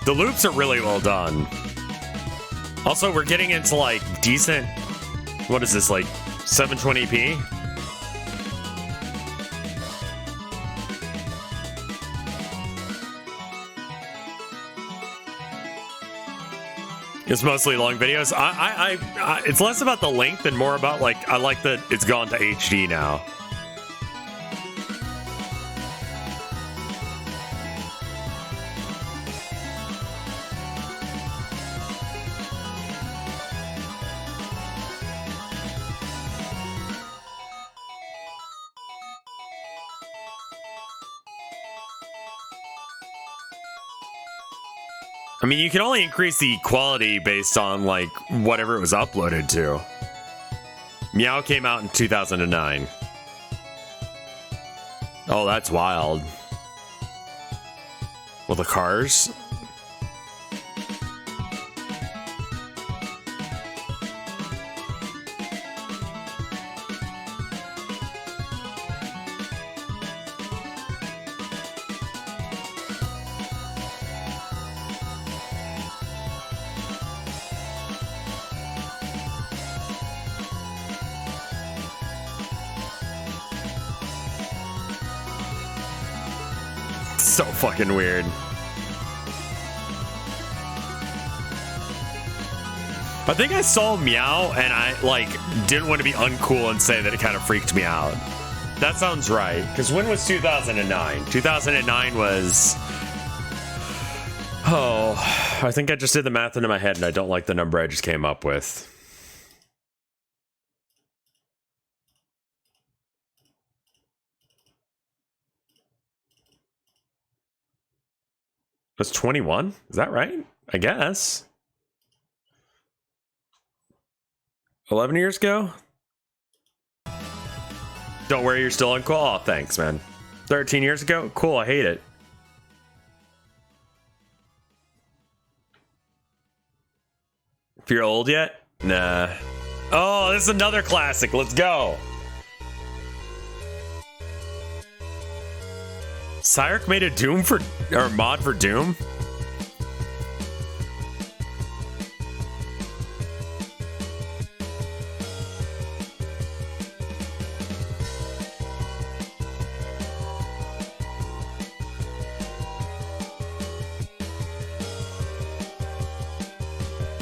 The loops are really well done. Also, we're getting into like decent, what is this, like 720p? It's mostly long videos. It's less about the length and more about like, I like that it's gone to HD now. I mean, you can only increase the quality based on, like, whatever it was uploaded to. Meow came out in 2009. Oh, that's wild. Well, the cars? So fucking weird. I think I saw Meow and I like didn't want to be uncool and say that it kind of freaked me out. That sounds right. Because when was 2009? 2009 was... Oh, I think I just did the math into my head and I don't like the number I just came up with. Was 21? Is that right? I guess. 11 years ago? Don't worry, you're still uncool. Oh, thanks, man. 13 years ago? Cool, I hate it. If you're old yet? Nah. Oh, this is another classic. Let's go. Cyriak made a Doom for, or mod for Doom?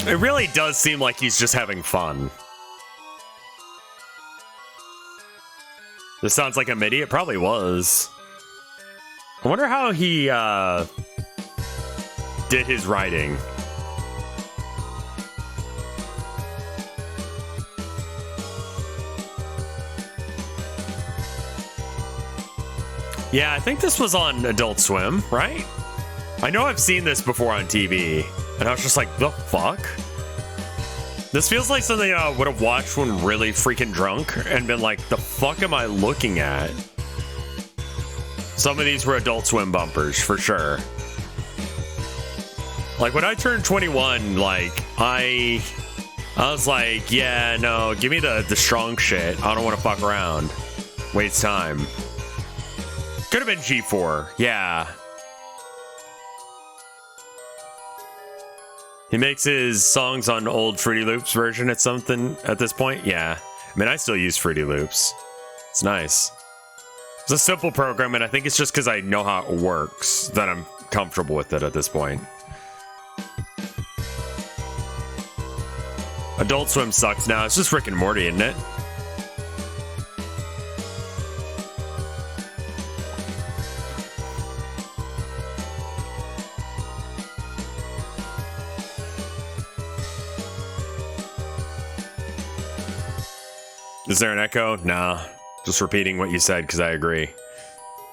It really does seem like he's just having fun. This sounds like a MIDI. It probably was. I wonder how he did his writing. Yeah, I think this was on Adult Swim, right? I know I've seen this before on TV, and I was just like, the fuck? This feels like something I would have watched when really freaking drunk and been like, the fuck am I looking at? Some of these were Adult Swim bumpers, for sure. Like, when I turned 21, like, I was like, yeah, no, give me the strong shit. I don't want to fuck around. Waste time. Could have been G4, yeah. He makes his songs on old Fruity Loops version at something at this point, yeah. I mean, I still use Fruity Loops. It's nice. It's a simple program, and I think it's just because I know how it works that I'm comfortable with it at this point. Adult Swim sucks now. It's just Rick and Morty, isn't it? Is there an echo? Nah. Just repeating what you said because I agree.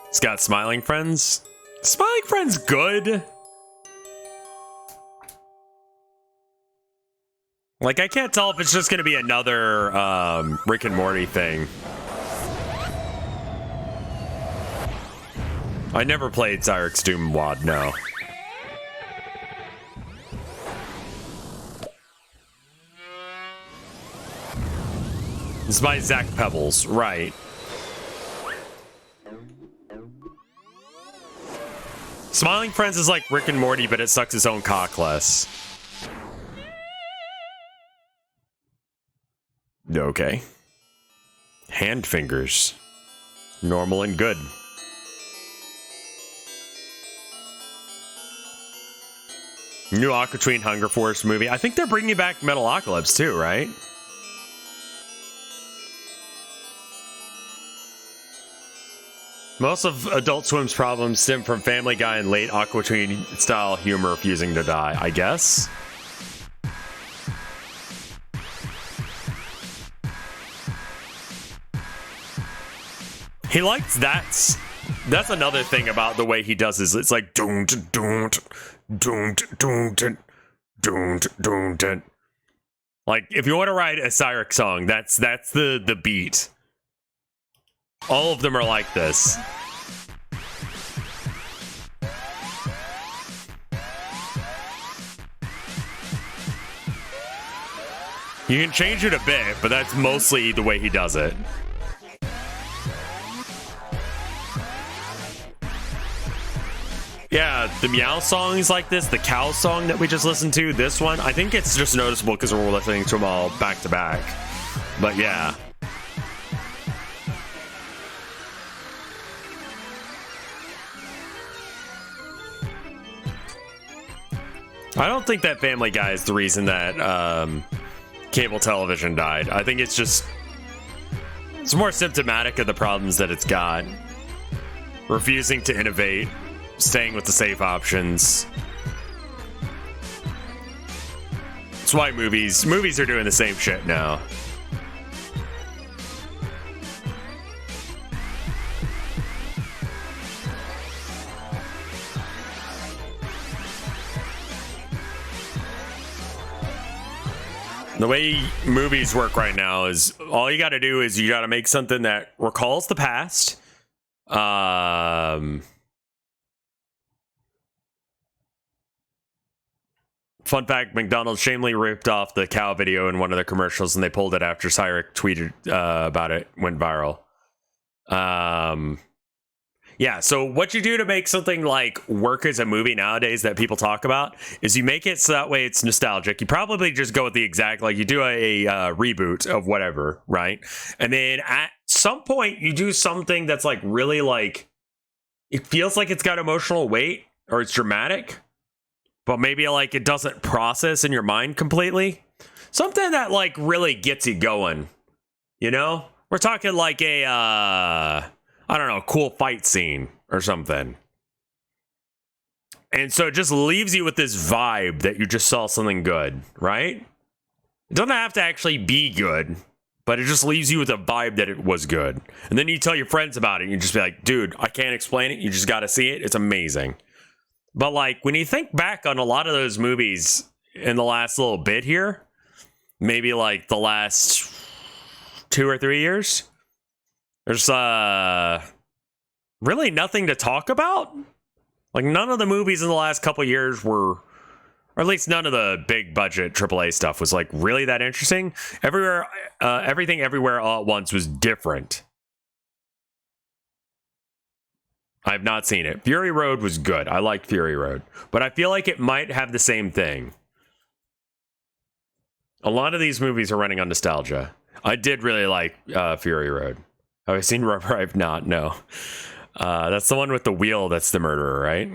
It's got Smiling Friends. Smiling Friends good. Like, I can't tell if it's just going to be another Rick and Morty thing. I never played Cyriak's Doom WAD, no. It's by Zach Pebbles, right. Smiling Friends is like Rick and Morty, but it sucks its own cock less. Okay. Hand fingers. Normal and good. New Aquatine Hunger Force movie. I think they're bringing back Metalocalypse too, right? Most of Adult Swim's problems stem from Family Guy and late Aquatine style humor refusing to die, I guess. He likes that's another thing about the way he does this. It's like don't. Like, if you want to write a Cyriak song, that's the beat. All of them are like this. You can change it a bit, but that's mostly the way he does it. Yeah, the Meow song is like this. The Cow song that we just listened to, this one, I think it's just noticeable because we're listening to them all back to back. But yeah. I don't think that Family Guy is the reason that cable television died. I think it's more symptomatic of the problems that it's got. Refusing to innovate, staying with the safe options. That's why movies are doing the same shit now. The way movies work right now is all you got to do is you got to make something that recalls the past. Fun fact, McDonald's shamelessly ripped off the cow video in one of their commercials, and they pulled it after Cyriak tweeted about it, went viral. Yeah, so what you do to make something like work as a movie nowadays that people talk about is you make it so that way it's nostalgic. You probably just go with the exact, like you do a reboot of whatever, right? And then at some point you do something that's like really like, it feels like it's got emotional weight or it's dramatic. but maybe like it doesn't process in your mind completely. Something that like really gets you going, you know? We're talking like a, I don't know, cool fight scene or something. And so it just leaves you with this vibe that you just saw something good, right? It doesn't have to actually be good, but it just leaves you with a vibe that it was good. And then you tell your friends about it, and you just be like, dude, I can't explain it. You just got to see it. It's amazing. But like, when you think back on a lot of those movies in the last little bit here, maybe like the last 2 or 3 years, there's really nothing to talk about. Like, none of the movies in the last couple years were, or at least none of the big budget AAA stuff was like really that interesting. Everything Everywhere All at Once was different. I've not seen it. Fury Road was good. I liked Fury Road, but I feel like it might have the same thing. A lot of these movies are running on nostalgia. I did really like Fury Road. Have I seen Rubber? I've not. No. That's the one with the wheel that's the murderer, right?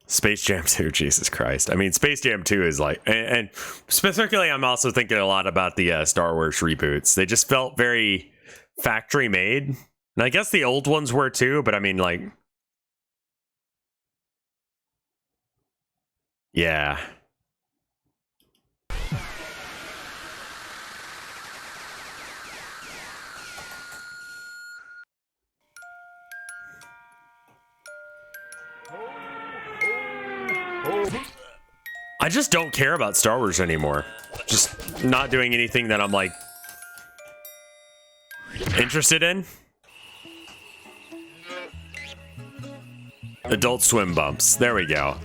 Space Jam 2, Jesus Christ. I mean, Space Jam 2 is like... And specifically, I'm also thinking a lot about the Star Wars reboots. They just felt very factory made. And I guess the old ones were too, but I mean, like... Yeah. I just don't care about Star Wars anymore. Just not doing anything that I'm like interested in. Adult Swim bumps. There we go.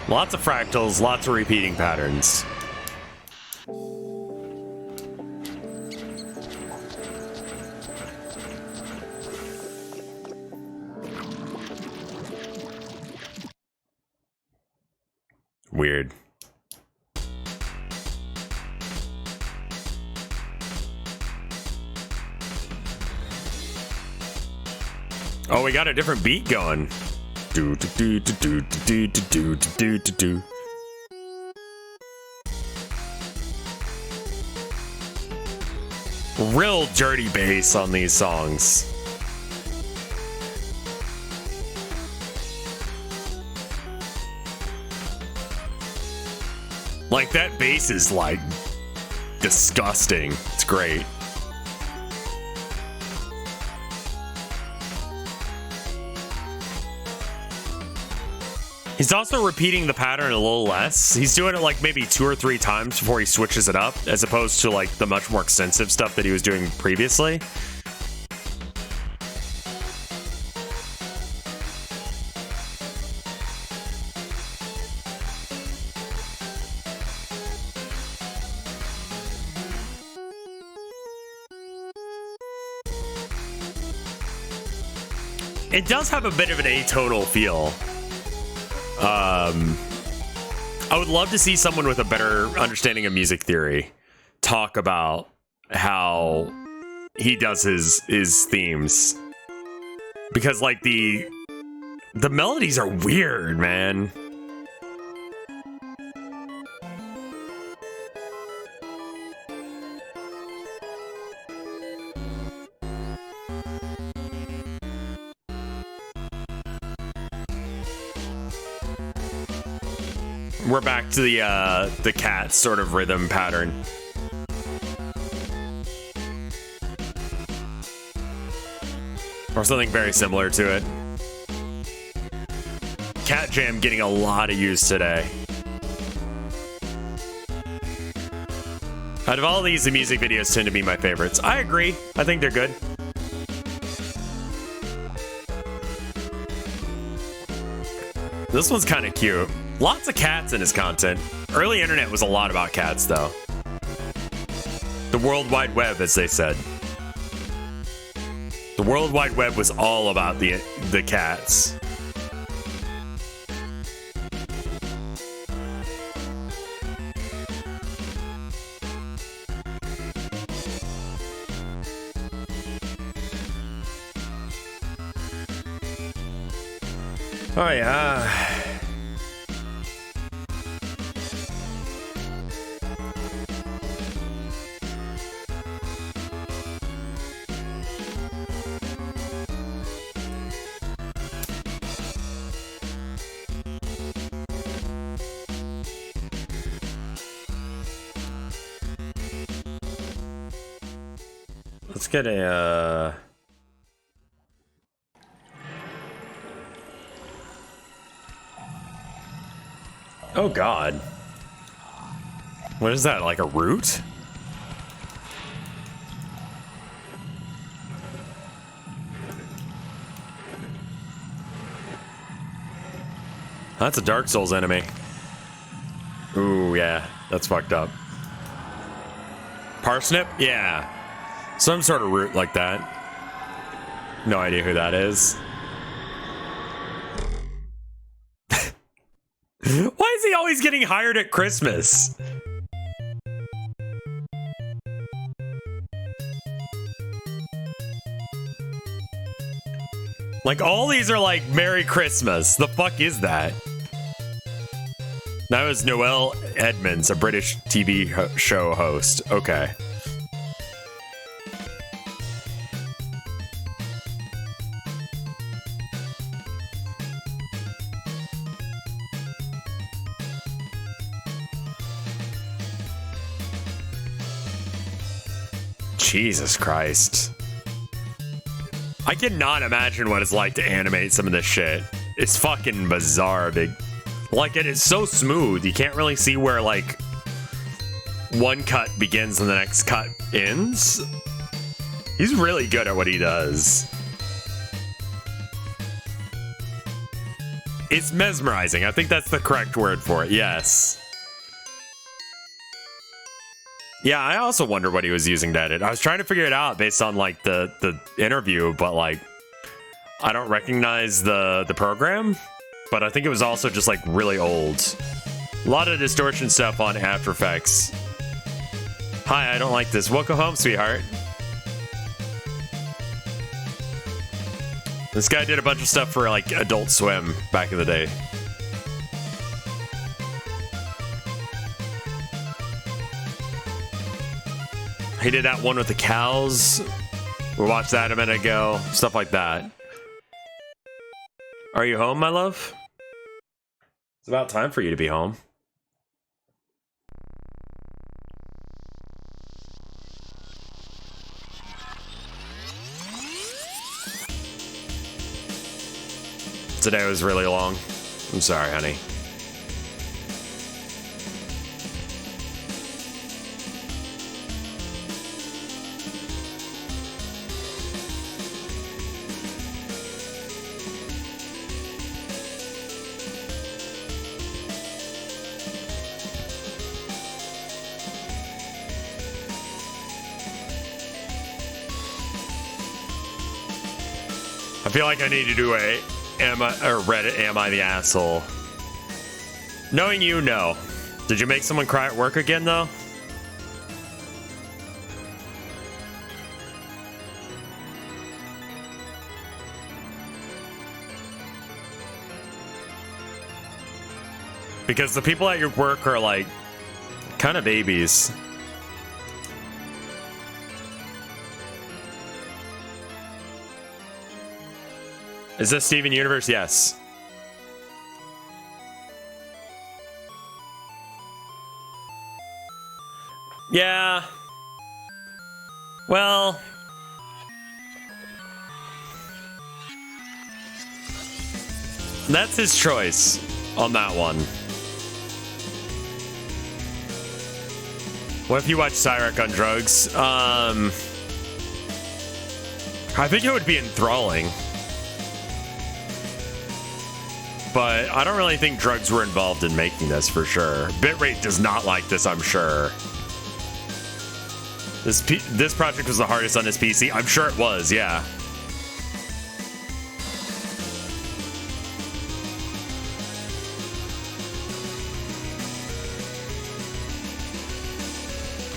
Lots of fractals, lots of repeating patterns. Weird. Oh, we got a different beat going. Do do do do do do do do do do. Real dirty bass on these songs. Like, that bass is like disgusting. It's great. He's also repeating the pattern a little less. He's doing it like maybe 2 or 3 times before he switches it up, as opposed to like the much more extensive stuff that he was doing previously. It does have a bit of an atonal feel. I would love to see someone with a better understanding of music theory talk about how he does his themes, because like the melodies are weird, man. We're back to the cat sort of rhythm pattern. Or something very similar to it. Cat Jam getting a lot of use today. Out of all these, the music videos tend to be my favorites. I agree. I think they're good. This one's kind of cute. Lots of cats in his content. Early internet was a lot about cats, though. The World Wide Web, as they said. The World Wide Web was all about the cats. Oh yeah. Let's get a Oh god. What is that, like a root? That's a Dark Souls enemy. Ooh, yeah, that's fucked up. Parsnip? Yeah. Some sort of root like that. No idea who that is. Why is he always getting hired at Christmas? Like, all these are like Merry Christmas. The fuck is that? That was Noel Edmonds, a British TV show host. Okay. Jesus Christ. I cannot imagine what it's like to animate some of this shit. It's fucking bizarre, big. Like, it is so smooth. You can't really see where, like, one cut begins and the next cut ends. He's really good at what he does. It's mesmerizing. I think that's the correct word for it. Yes. Yeah, I also wonder what he was using to edit. I was trying to figure it out based on, like, the interview, but, like, I don't recognize the program. But I think it was also just, like, really old. A lot of distortion stuff on After Effects. Hi, I don't like this. Welcome home, sweetheart. This guy did a bunch of stuff for, like, Adult Swim back in the day. He did that one with the cows. We watched that a minute ago. Stuff like that. Are you home, my love? It's about time for you to be home. Today was really long. I'm sorry, honey. I feel like I need to do a Reddit Am I the Asshole? Knowing you, no. Did you make someone cry at work again, though? Because the people at your work are, like, kind of babies. Is this Steven Universe? Yes. Yeah. Well. That's his choice on that one. What if you watch Cyriak on drugs? I think it would be enthralling. but I don't really think drugs were involved in making this for sure. Bitrate does not like this, I'm sure. This project was the hardest on his PC. I'm sure it was, yeah.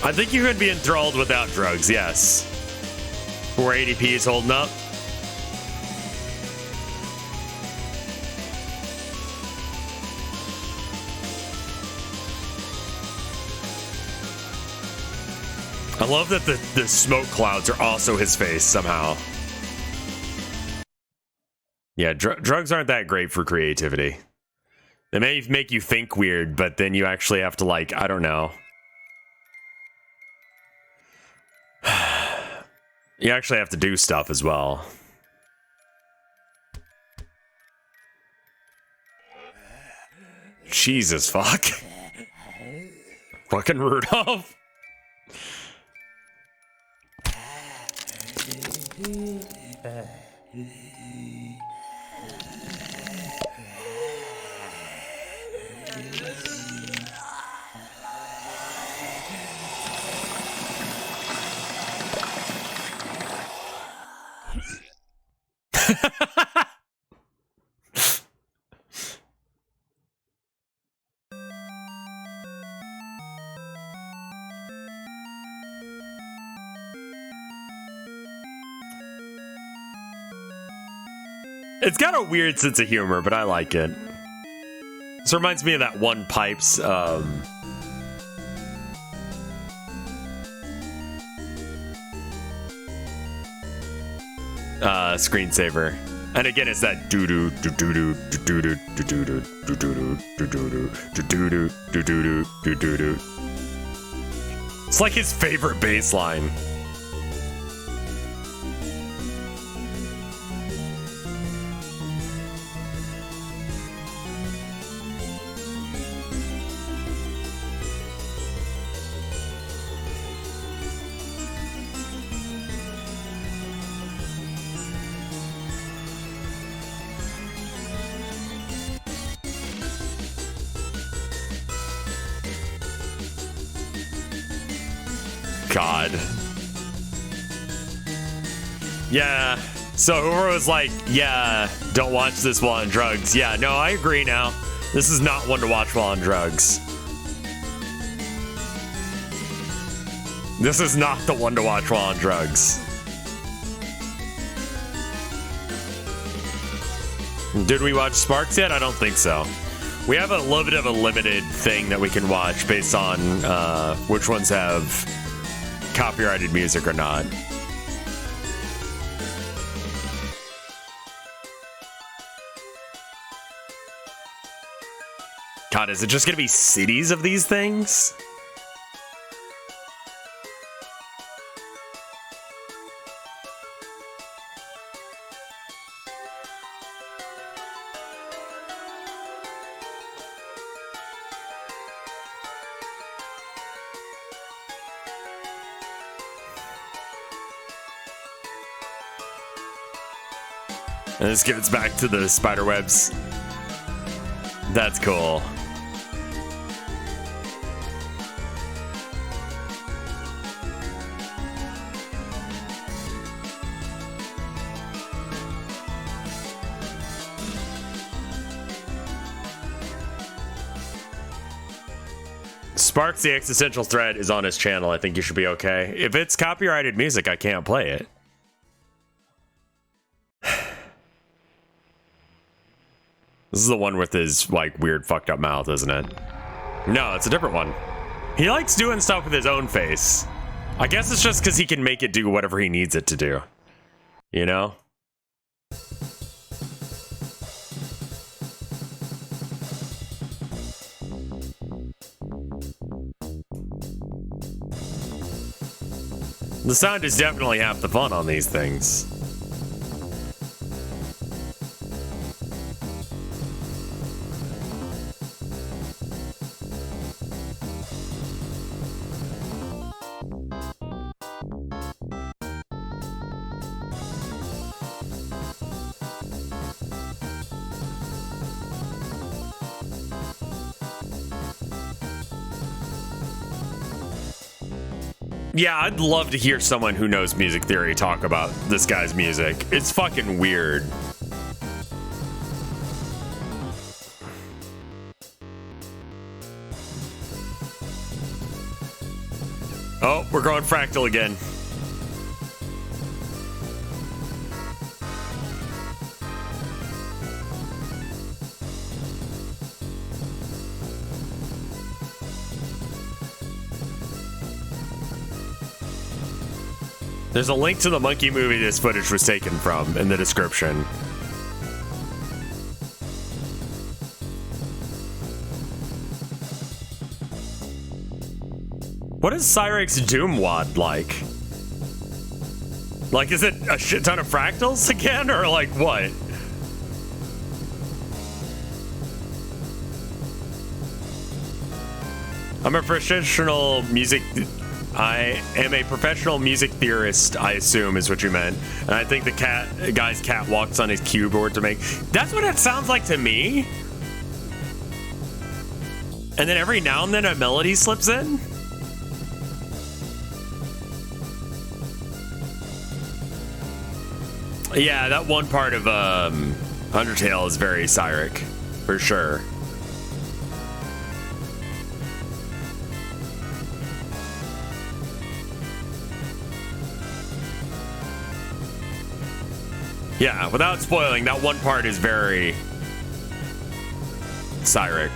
I think you could be enthralled without drugs, yes. 480p is holding up. I love that the smoke clouds are also his face somehow. Yeah, drugs aren't that great for creativity. They may make you think weird, but then you actually have to, like, I don't know. You actually have to do stuff as well. Jesus fuck. Fucking Rudolph. It's got a weird sense of humor, but I like it. This reminds me of that one Pipes screensaver. And again, it's that doo doo doo doo doo doo doo doo doo doo doo doo doo doo doo doo doo doo doo. It's like his favorite bass line. God. Yeah. So whoever was like, yeah, don't watch this while on drugs. Yeah, no, I agree now. This is not one to watch while on drugs. This is not the one to watch while on drugs. Did we watch Sparks yet? I don't think so. We have a little bit of a limited thing that we can watch based on which ones have copyrighted music or not. God, is it just gonna be cities of these things? And this gets back to the spider webs. That's cool. Sparks the Existential Thread is on his channel. I think you should be okay. If it's copyrighted music, I can't play it. This is the one with his, like, weird fucked up mouth, isn't it? No, it's a different one. He likes doing stuff with his own face. I guess it's just because he can make it do whatever he needs it to do. You know? The sound is definitely half the fun on these things. Yeah, I'd love to hear someone who knows music theory talk about this guy's music. It's fucking weird. Oh, we're going fractal again. There's a link to the monkey movie this footage was taken from in the description. What is Cyriak's Doom Wad like? Like, is it a shit ton of fractals again, or like what? I'm a professional music... I am a professional music theorist, I assume is what you meant. And I think the guy's cat walks on his keyboard to make... That's what it sounds like to me. And then every now and then a melody slips in. Yeah, that one part of Undertale is very Cyriak, for sure. Yeah, without spoiling, that one part is very Cyriak.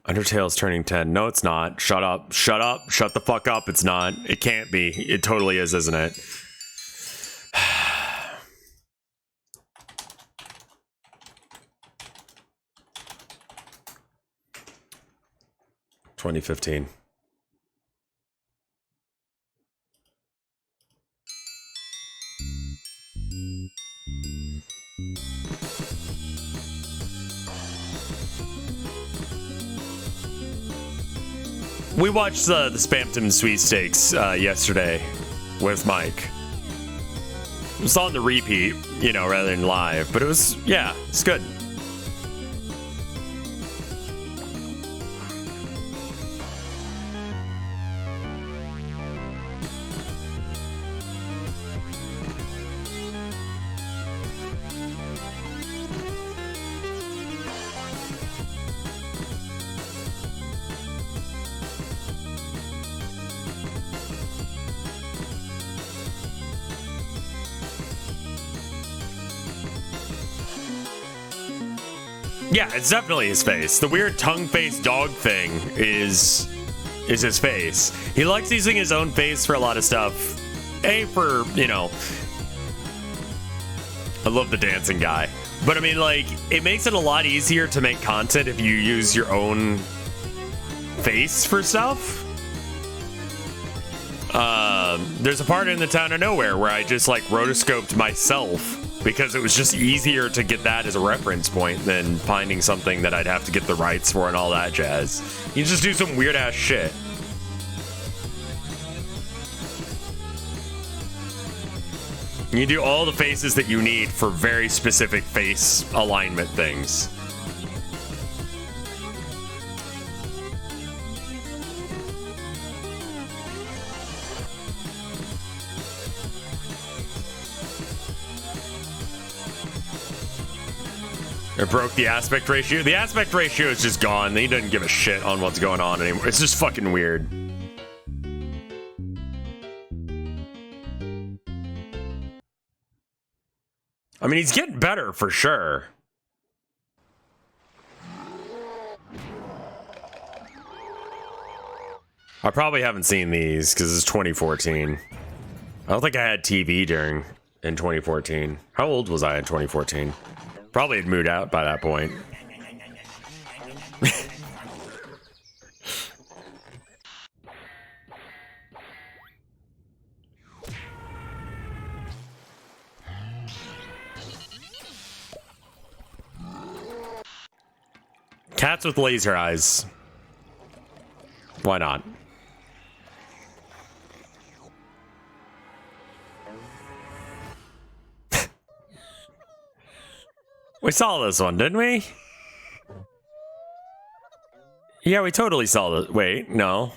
Undertale's turning 10. No, it's not. Shut up. Shut up. Shut the fuck up. It's not. It can't be. It totally is, isn't it? $2015. We watched the Spamton sweepstakes yesterday with Mike. It was on the repeat, you know, rather than live, but it was, yeah, it's good. Yeah, it's definitely his face. The weird tongue-faced dog thing is his face. He likes using his own face for a lot of stuff. For, you know, I love the dancing guy. But I mean, like, it makes it a lot easier to make content if you use your own face for stuff. There's a part in The Town of Nowhere where I just, like, rotoscoped myself because it was just easier to get that as a reference point than finding something that I'd have to get the rights for and all that jazz. You just do some weird ass shit. You do all the faces that you need for very specific face alignment things. It broke the aspect ratio. The aspect ratio is just gone. He doesn't give a shit on what's going on anymore. It's just fucking weird. I mean, he's getting better for sure. I probably haven't seen these because it's 2014. I don't think I had TV in 2014. How old was I in 2014? Probably had moved out by that point. Cats with laser eyes. Why not? We saw this one, didn't we? Yeah, we totally saw this. Wait, no.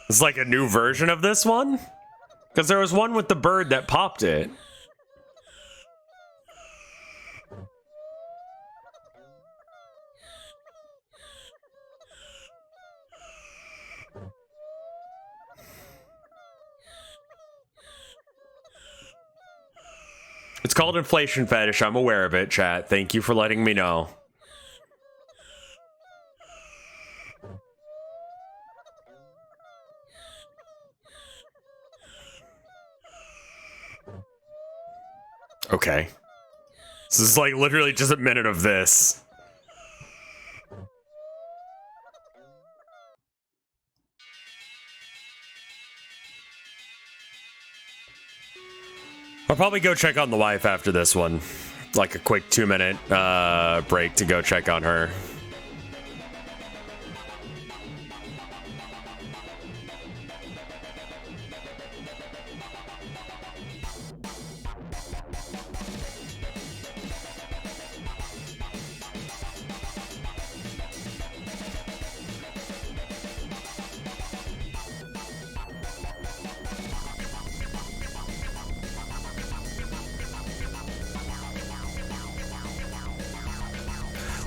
It's like a new version of this one? Because there was one with the bird that popped it. It's called inflation fetish. I'm aware of it, chat. Thank you for letting me know. Okay. This is like literally just a minute of this. I'll probably go check on the wife after this one. Like a quick 2-minute break to go check on her.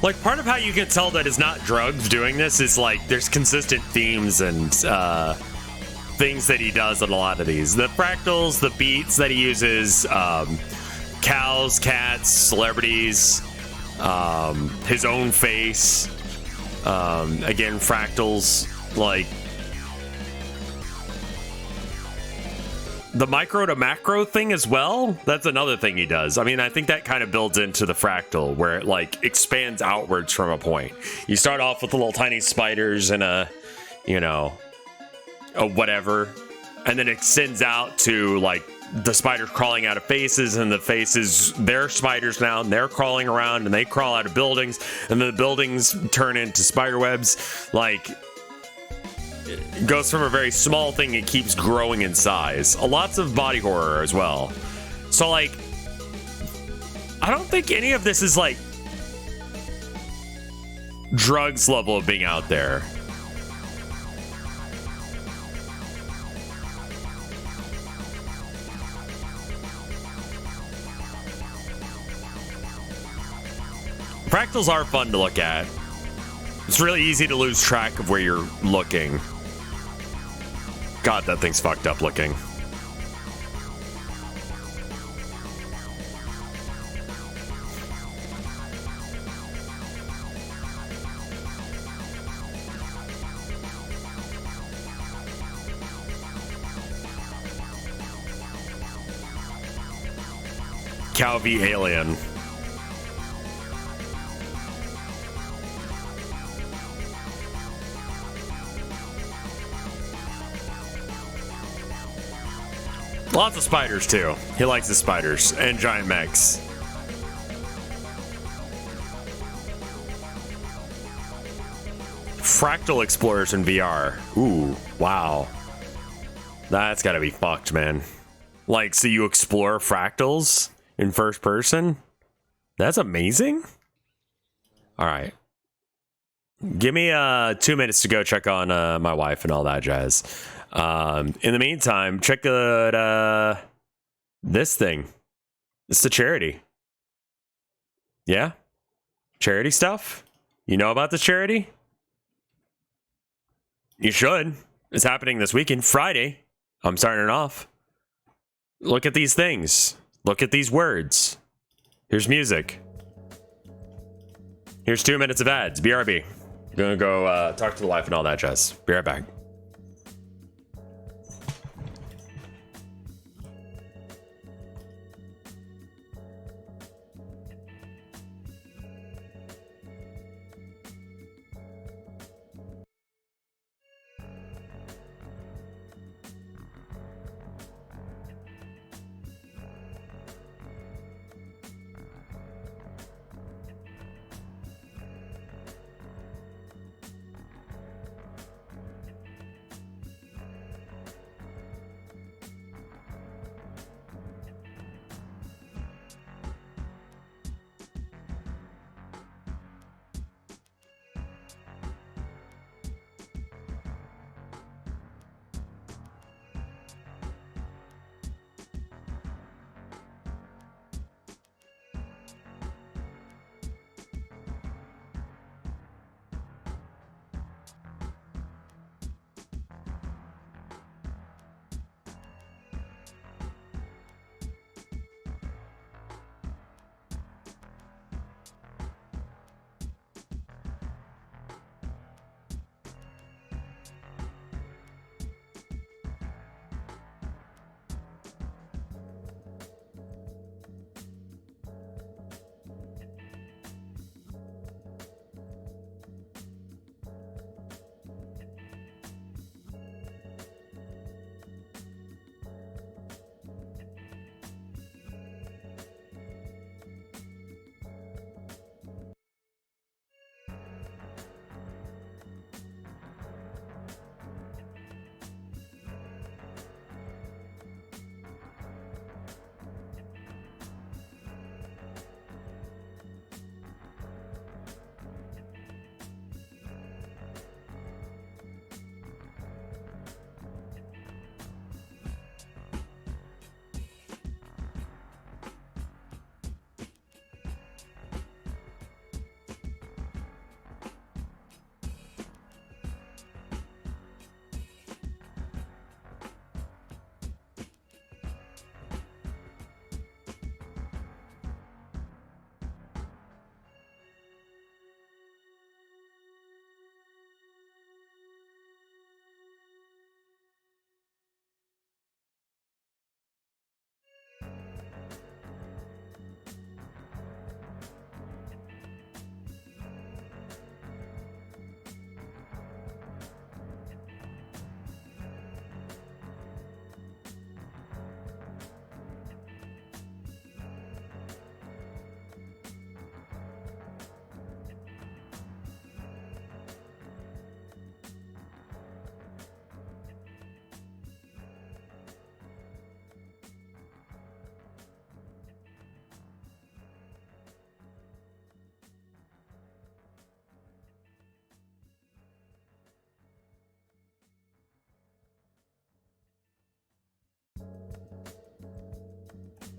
Like, part of how you can tell that it's not drugs doing this is, like, there's consistent themes and things that he does in a lot of these. The fractals, the beats that he uses, cows, cats, celebrities, his own face, again, fractals, like, the micro to macro thing as well, that's another thing he does. I mean, I think that kind of builds into the fractal where it like expands outwards from a point. You start off with the little tiny spiders and a, you know, a whatever, and then it extends out to like the spiders crawling out of faces, and the faces, they're spiders now, and they're crawling around, and they crawl out of buildings, and the buildings turn into spider webs. Like, it goes from a very small thing, it keeps growing in size. Lots of body horror as well. So, like, I don't think any of this is, like, drugs level of being out there. Fractals are fun to look at. It's really easy to lose track of where you're looking. God, that thing's fucked up looking. Cow v Alien. Lots of spiders, too. He likes the spiders and giant mechs. Fractal Explorers in VR. Ooh, wow. That's gotta be fucked, man. Like, so you explore fractals in first person? That's amazing. All right. Give me 2 minutes to go check on my wife and all that jazz. In the meantime, check out this thing. It's a charity. Yeah? Charity stuff? You know about this charity? You should. It's happening this weekend, Friday. I'm starting it off. Look at these things. Look at these words. Here's music. Here's 2 minutes of ads. BRB. I'm gonna go talk to the wife and all that jazz. Be right back.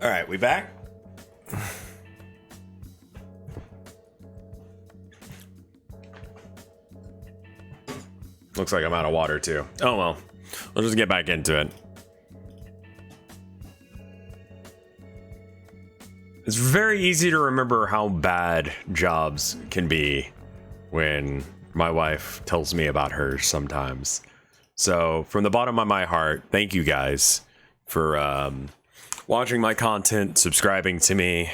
All right, we back? Looks like I'm out of water too. Oh well, we'll just get back into it. It's very easy to remember how bad jobs can be when my wife tells me about hers sometimes. So from the bottom of my heart, thank you guys for watching my content, subscribing to me,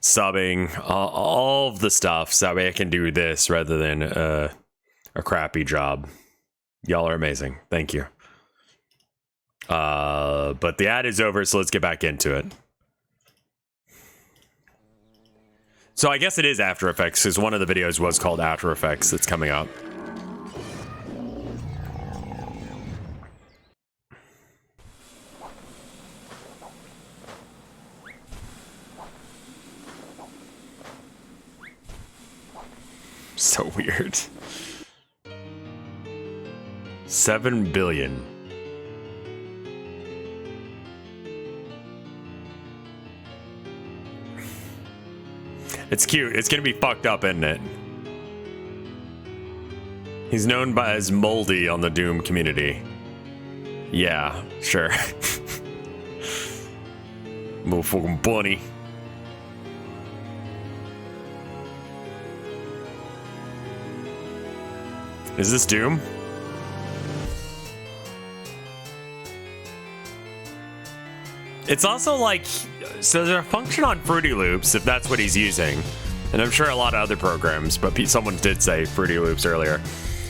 subbing, all of the stuff, so that way I can do this rather than a crappy job. Y'all are amazing. Thank you. But the ad is over, so let's get back into it. So I guess it is After Effects, because one of the videos was called After Effects that's coming up. So weird. 7 billion. It's cute. It's gonna be fucked up, isn't it? He's known as Moldy on the Doom community. Yeah, sure. Motherfucking bunny. Is this Doom? It's also like, so there's a function on Fruity Loops, if that's what he's using, and I'm sure a lot of other programs, but someone did say Fruity Loops earlier,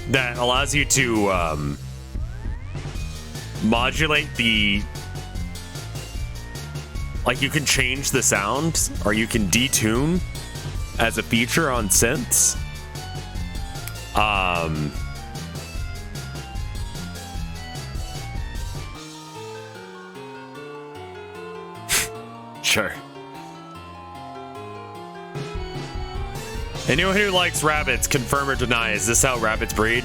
that allows you to modulate the, like you can change the sound, or you can detune as a feature on synths. Sure. Anyone who likes rabbits, confirm or deny. Is this how rabbits breed?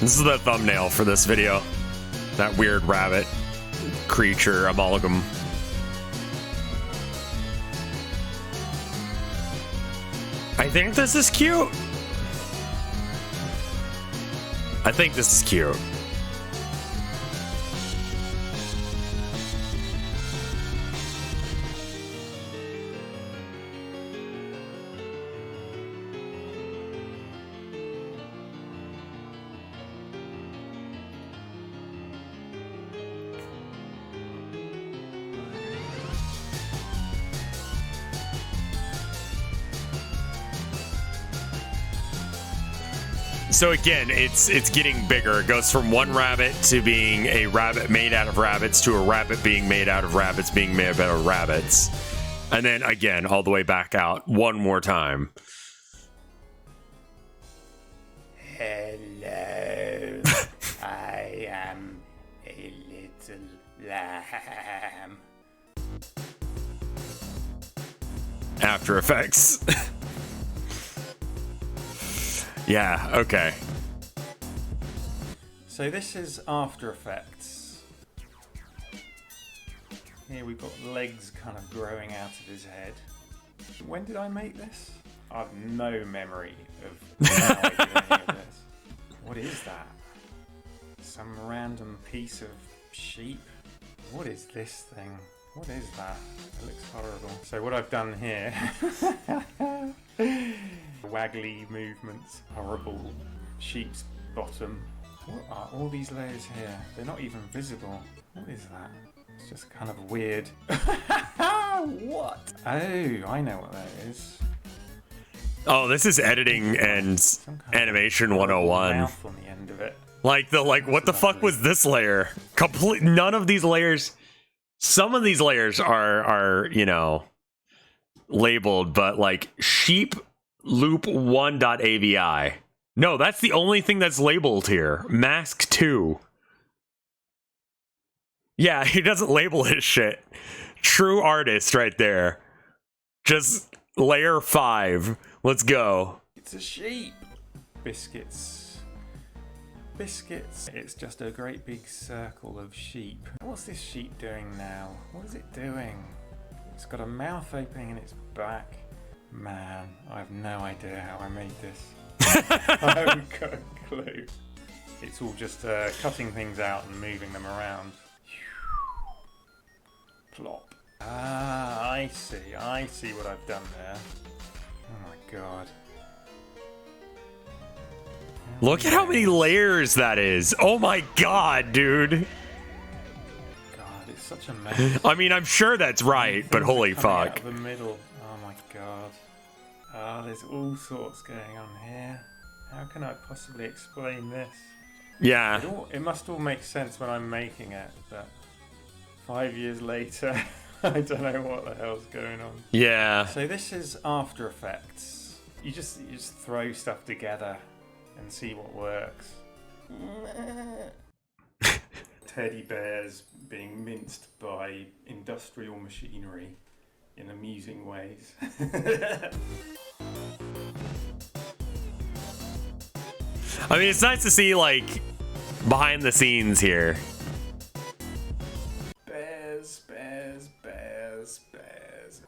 This is the thumbnail for this video. That weird rabbit creature amalgam. I think this is cute. I think this is cute. So again, it's getting bigger. It goes from one rabbit to being a rabbit made out of rabbits to a rabbit being made out of rabbits being made out of rabbits. And then again, all the way back out one more time. Hello, I am a little lamb. After Effects. Yeah, okay. So this is After Effects. Here we've got legs kind of growing out of his head. When did I make this? I have no memory of how I did any of this. What is that? Some random piece of sheep? What is this thing? What is that? It looks horrible. So what I've done here... waggly movements, horrible sheep's bottom. What are all these layers here? They're not even visible. What is that? It's just kind of weird. What? Oh, I know what that is. Oh, this is editing and animation 101. Mouth on the end of it. Like what the fuck was this layer? None of these layers. Some of these layers are you know, labeled, but like sheep loop 1.avi. No, that's the only thing that's labeled here. Mask 2. Yeah, he doesn't label his shit. True artist right there. Just layer 5 Let's go. It's a sheep. Biscuits. Biscuits. It's just a great big circle of sheep. What's this sheep doing now? What is it doing? It's got a mouth opening in its back. Man, I have no idea how I made this. I haven't got a clue. It's all just cutting things out and moving them around. Plop. Ah, I see what I've done there. Oh my god. Look at how many layers that is. Oh my god, dude. God, it's such a mess. I mean, I'm sure that's right, but holy fuck. Out of the middle. Oh my god. Ah, there's all sorts going on here. How can I possibly explain this? Yeah. It must all make sense when I'm making it, but 5 years later, I don't know what the hell's going on. Yeah. So this is After Effects. You just throw stuff together and see what works. Teddy bears being minced by industrial machinery in amusing ways. I mean, it's nice to see, like, behind the scenes here. Bears, bears, bears, bears.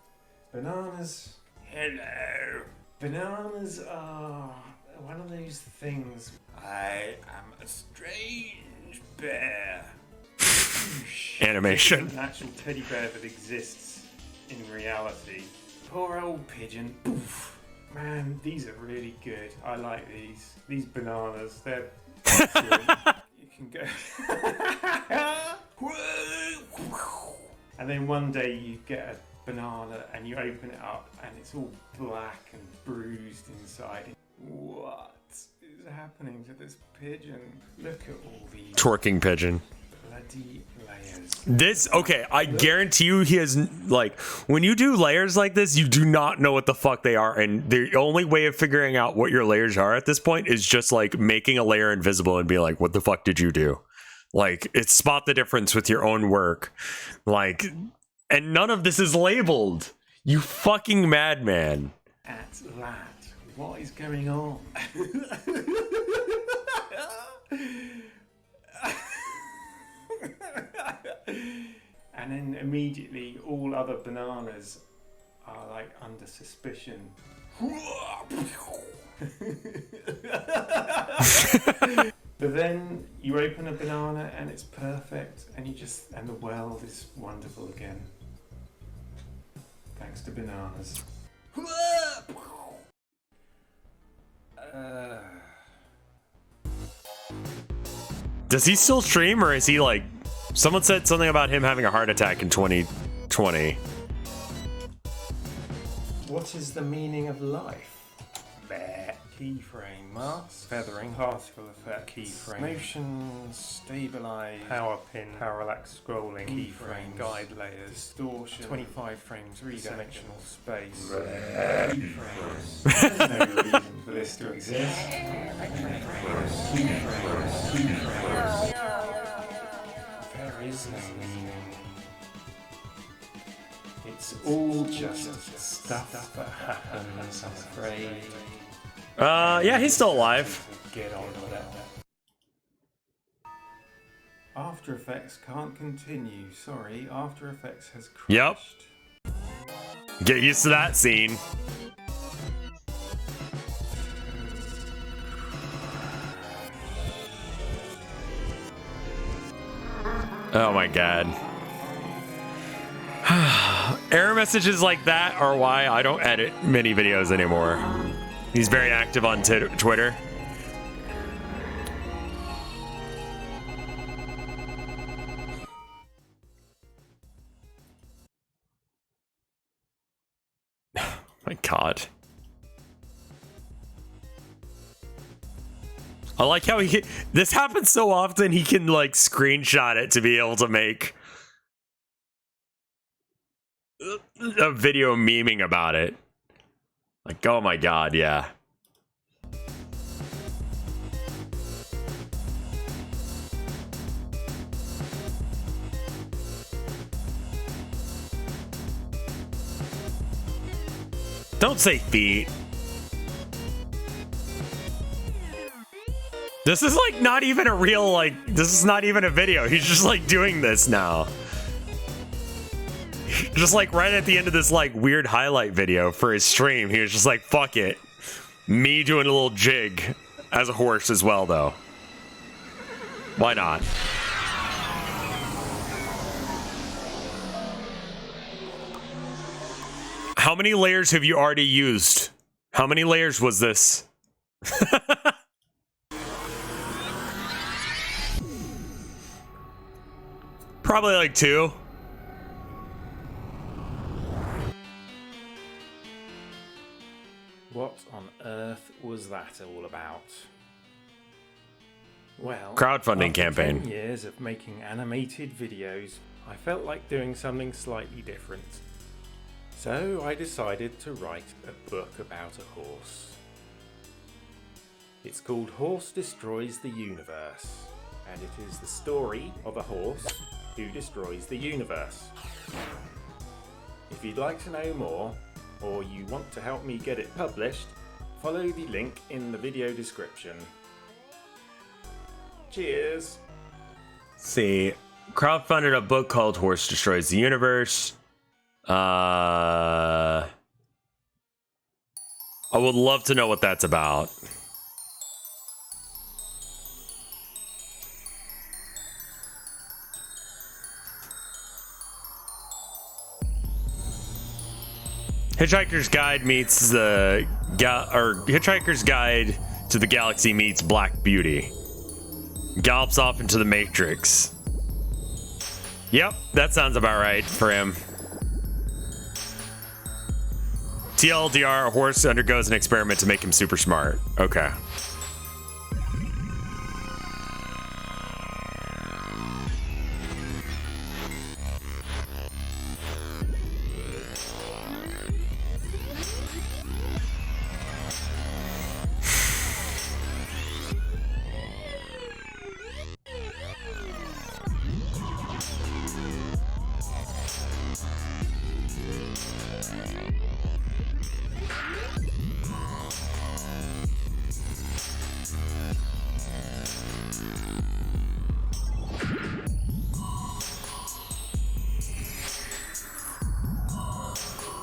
Bananas. Hello. Bananas are one of those things. I am a strange bear. Animation. An actual teddy bear that exists in reality. Poor old pigeon. Poof. Man, these are really good. I like these. These bananas, they're excellent. You can go. And then one day you get a banana and you open it up and it's all black and bruised inside. What is happening to this pigeon? Look at all these Twerking pigeon. bloody layers. This, okay, I guarantee you he has, like, when you do layers like this, you do not know what the fuck they are, and the only way of figuring out what your layers are at this point is just, like, making a layer invisible and be like, what the fuck did you do? Like, it's spot the difference with your own work. Like, and none of this is labeled. You fucking madman. At that, what is going on? And then immediately all other bananas are like under suspicion. But then you open a banana and it's perfect, and and the world is wonderful again. Thanks to bananas. Does he still stream, or is he like... Someone said something about him having a heart attack in 2020. What is the meaning of life? There. Keyframe, mask, feathering, particle effect, keyframe, motion, stabilize, power pin, parallax scrolling, keyframe, guide layers, distortion, 25 frames, 3-dimensional space, keyframes. There's no reason for this to exist. Keyframes. There is no meaning. It's all just stuff that happens, I'm afraid. Yeah, he's still alive. Get on with it. After Effects can't continue. Sorry, After Effects has crashed. Yep. Get used to that scene. Oh my god. Error messages like that are why I don't edit mini videos anymore. He's very active on Twitter. Oh my god. I like how this happens so often he can like screenshot it to be able to make a video memeing about it. Like, oh my god, yeah. Don't say feet. This is like not even a real, like, this is not even a video. He's just like doing this now. Just like right at the end of this like weird highlight video for his stream, he was just like, fuck it. Me doing a little jig as a horse as well though. Why not? How many layers have you already used? How many layers was this? Probably like 2. What on earth was that all about? Well, Crowdfunding after campaign. 10 years of making animated videos, I felt like doing something slightly different. So I decided to write a book about a horse. It's called Horse Destroys the Universe, and it is the story of a horse who destroys the universe. If you'd like to know more, or you want to help me get it published, follow the link in the video description. Cheers! See, crowdfunded a book called Horse Destroys the Universe. I would love to know what that's about. Hitchhiker's Guide meets the Hitchhiker's Guide to the Galaxy meets Black Beauty. Gallops off into the Matrix. Yep, that sounds about right for him. TLDR, a horse undergoes an experiment to make him super smart. Okay.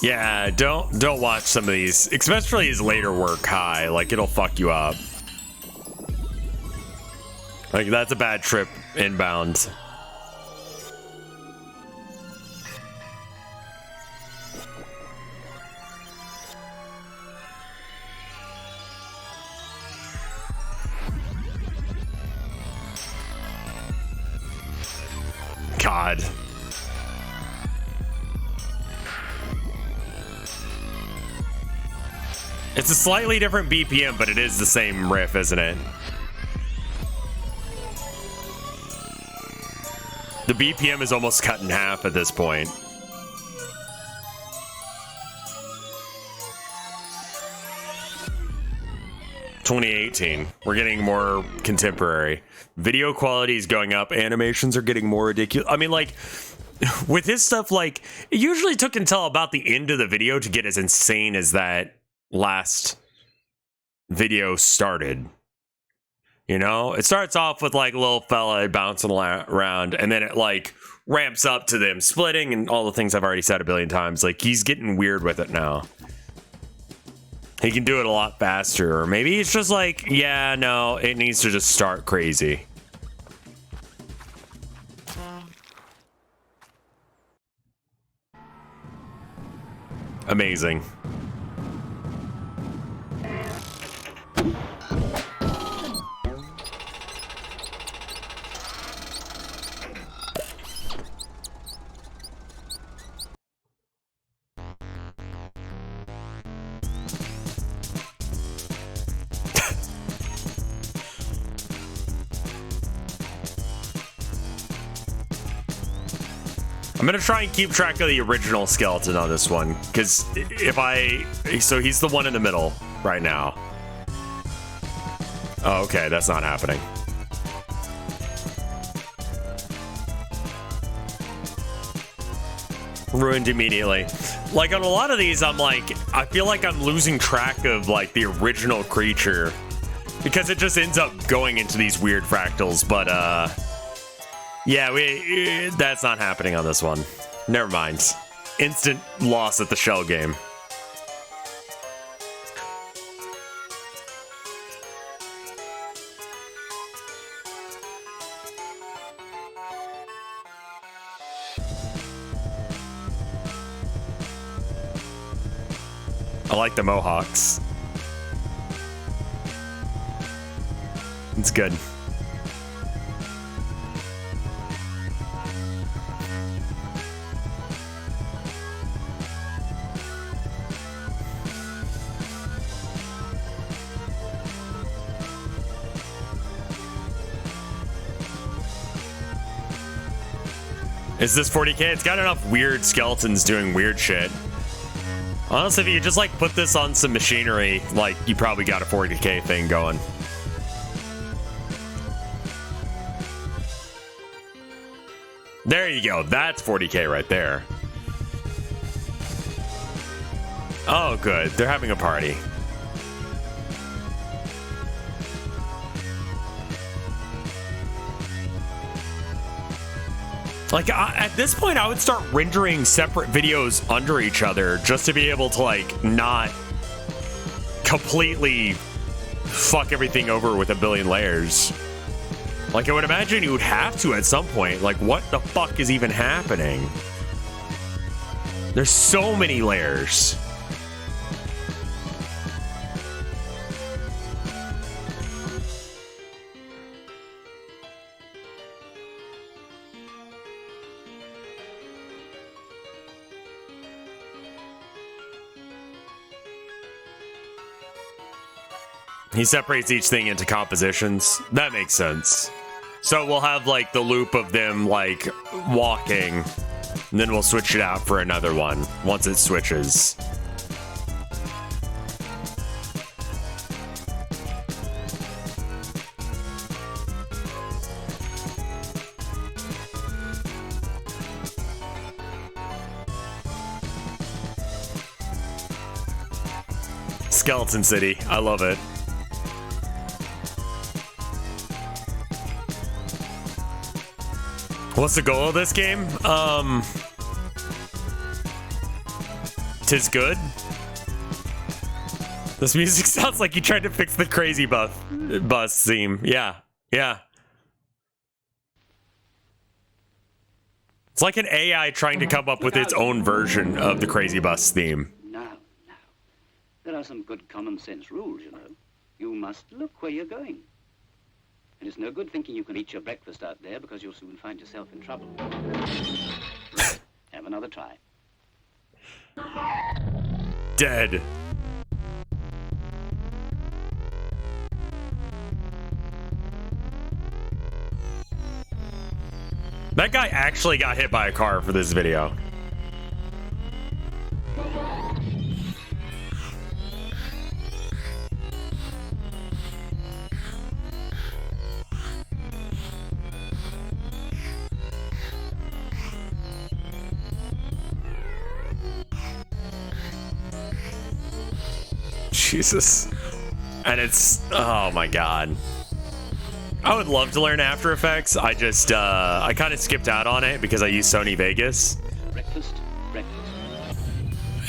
Yeah, don't watch some of these, especially his later work high. Like, it'll fuck you up. Like, that's a bad trip inbound. God. It's a slightly different BPM, but it is the same riff, isn't it? The BPM is almost cut in half at this point. (2018). We're getting more contemporary. Video quality is going up. Animations are getting more ridiculous. I mean, like, with his stuff, like, it usually took until about the end of the video to get as insane as that last video started. You know, it starts off with like a little fella bouncing around, and then it like ramps up to them splitting and all the things I've already said a billion times. Like, he's getting weird with it now. He can do it a lot faster, or maybe it's just like, yeah, no, it needs to just start crazy. Amazing. I'm gonna try and keep track of the original skeleton on this one, because so he's the one in the middle right now. Oh, okay, that's not happening. Ruined immediately. Like, on a lot of these, I'm like, I feel like I'm losing track of like the original creature because it just ends up going into these weird fractals. But yeah, that's not happening on this one. Never mind. Instant loss at the shell game. I like the mohawks. It's good. Is this 40K? It's got enough weird skeletons doing weird shit. Honestly, if you just like put this on some machinery, like you probably got a 40K thing going. There you go. That's 40K right there. Oh, good. They're having a party. Like, at this point, I would start rendering separate videos under each other just to be able to, like, not completely fuck everything over with a billion layers. Like, I would imagine you would have to at some point. Like, what the fuck is even happening? There's so many layers. He separates each thing into compositions. That makes sense. So we'll have like the loop of them like walking, and then we'll switch it out for another one once it switches. Skeleton City. I love it. What's the goal of this game? Tis good. This music sounds like you tried to fix the crazy bus theme. Yeah, yeah. It's like an AI trying to come up with its own version of the crazy bus theme. Now, there are some good common sense rules, you know. You must look where you're going. And it's no good thinking you can eat your breakfast out there because you'll soon find yourself in trouble. Have another try. Dead. That guy actually got hit by a car for this video. Jesus. And it's, oh my god. I would love to learn After Effects. I just, I kind of skipped out on it because I use Sony Vegas. Breakfast.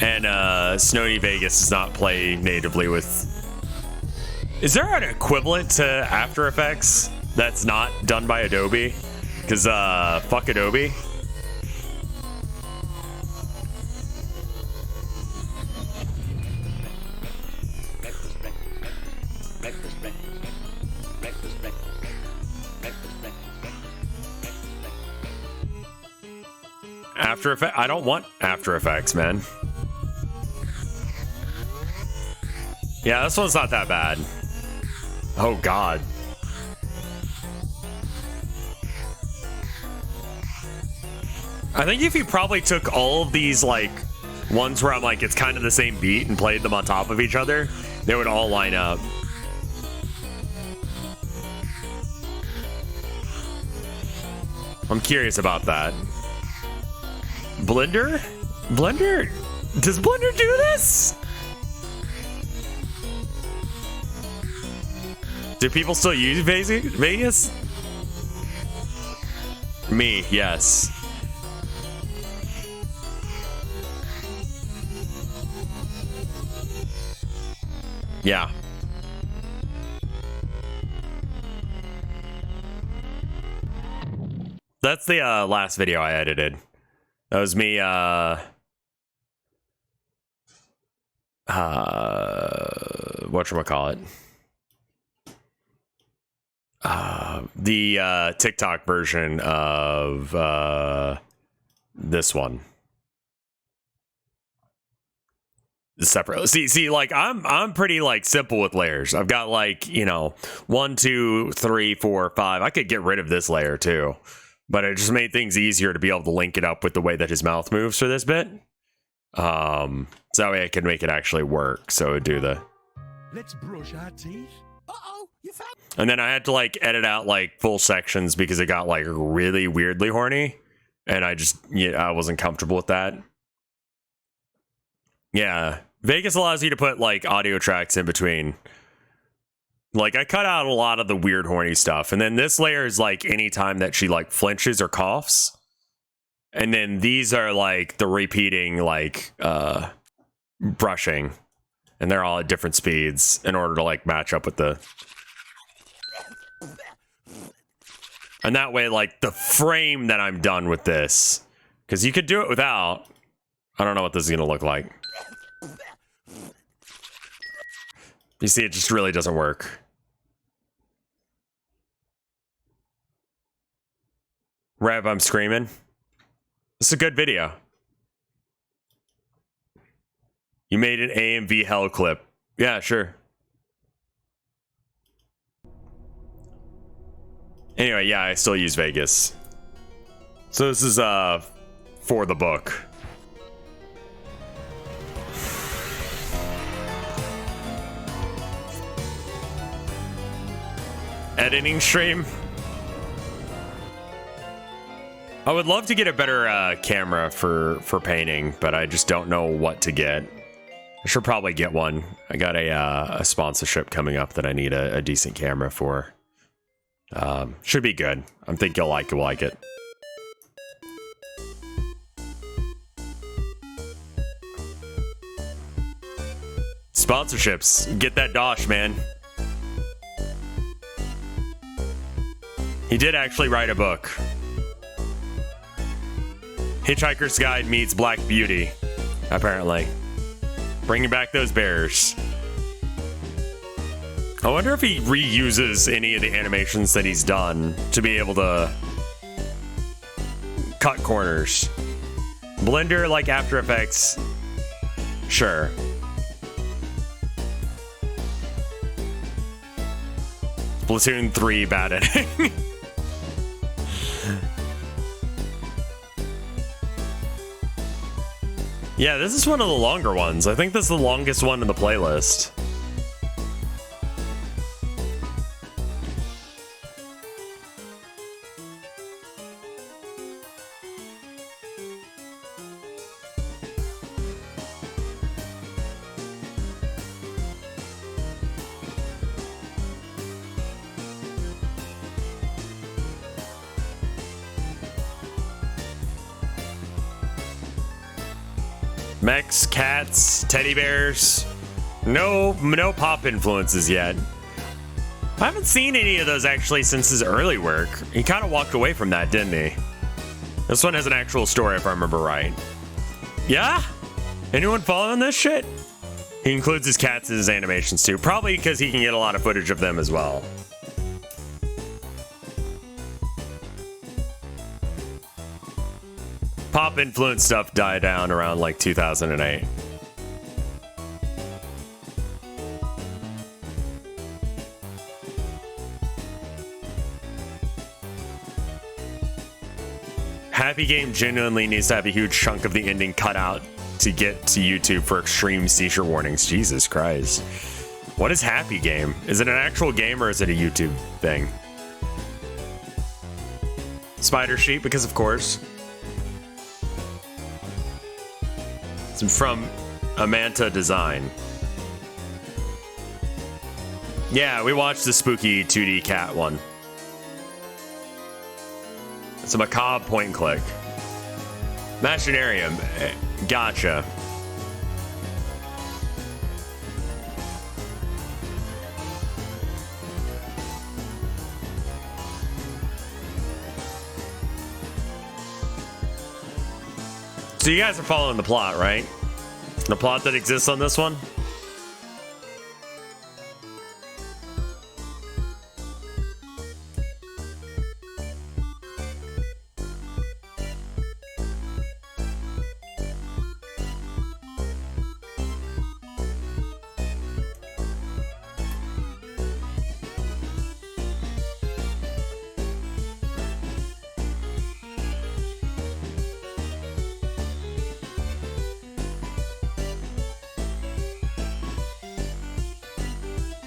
And Sony Vegas does not play natively with... Is there an equivalent to After Effects that's not done by Adobe? Because, fuck Adobe. After Effects? I don't want After Effects, man. Yeah, this one's not that bad. Oh, God. I think if you probably took all of these, like, ones where I'm like, it's kind of the same beat and played them on top of each other, they would all line up. I'm curious about that. Blender? Blender? Does Blender do this? Do people still use Vegas? Me, yes. Yeah. That's the last video I edited. That was me whatchamacallit? The TikTok version of this one. Separate. See, like I'm pretty like simple with layers. I've got like, you know, 1, 2, 3, 4, 5. I could get rid of this layer too, but it just made things easier to be able to link it up with the way that his mouth moves for this bit. So that way I can make it actually work. So it'd do the. Let's brush our teeth. Uh-oh, you found. And then I had to like edit out like full sections because it got like really weirdly horny, and I wasn't comfortable with that. Yeah, Vegas allows you to put like audio tracks in between. Like I cut out a lot of the weird horny stuff, and then this layer is like anytime that she like flinches or coughs. And then these are like the repeating like brushing, and they're all at different speeds in order to like match up with the. And that way, like the frame that I'm done with this, because you could do it without. I don't know what this is gonna look like. You see, it just really doesn't work. Rev, I'm screaming. This is a good video. You made an AMV hell clip. Yeah, sure. Anyway, yeah, I still use Vegas. So this is for the book. Editing stream. I would love to get a better camera for painting, but I just don't know what to get. I should probably get one. I got a sponsorship coming up that I need a decent camera for. Should be good. I think you'll like it. Sponsorships. Get that dosh, man. He did actually write a book. Hitchhiker's Guide meets Black Beauty, apparently. Bringing back those bears. I wonder if he reuses any of the animations that he's done to be able to cut corners. Blender, like After Effects, sure. Splatoon 3 bad editing. Yeah, this is one of the longer ones. I think this is the longest one in the playlist. Mechs, cats, teddy bears. No pop influences yet. I haven't seen any of those actually since his early work. He kind of walked away from that, didn't he? This one has an actual story, if I remember right. Yeah? Anyone following this shit? He includes his cats in his animations too. Probably because he can get a lot of footage of them as well. Pop influence stuff died down around like 2008. Happy Game genuinely needs to have a huge chunk of the ending cut out to get to YouTube for extreme seizure warnings. Jesus Christ. What is Happy Game? Is it an actual game or is it a YouTube thing? Spider Sheep, because of course. It's from Amanta Design. Yeah, we watched the spooky 2D cat one. It's a macabre point and click. Machinarium. Gotcha. So you guys are following the plot, right? The plot that exists on this one?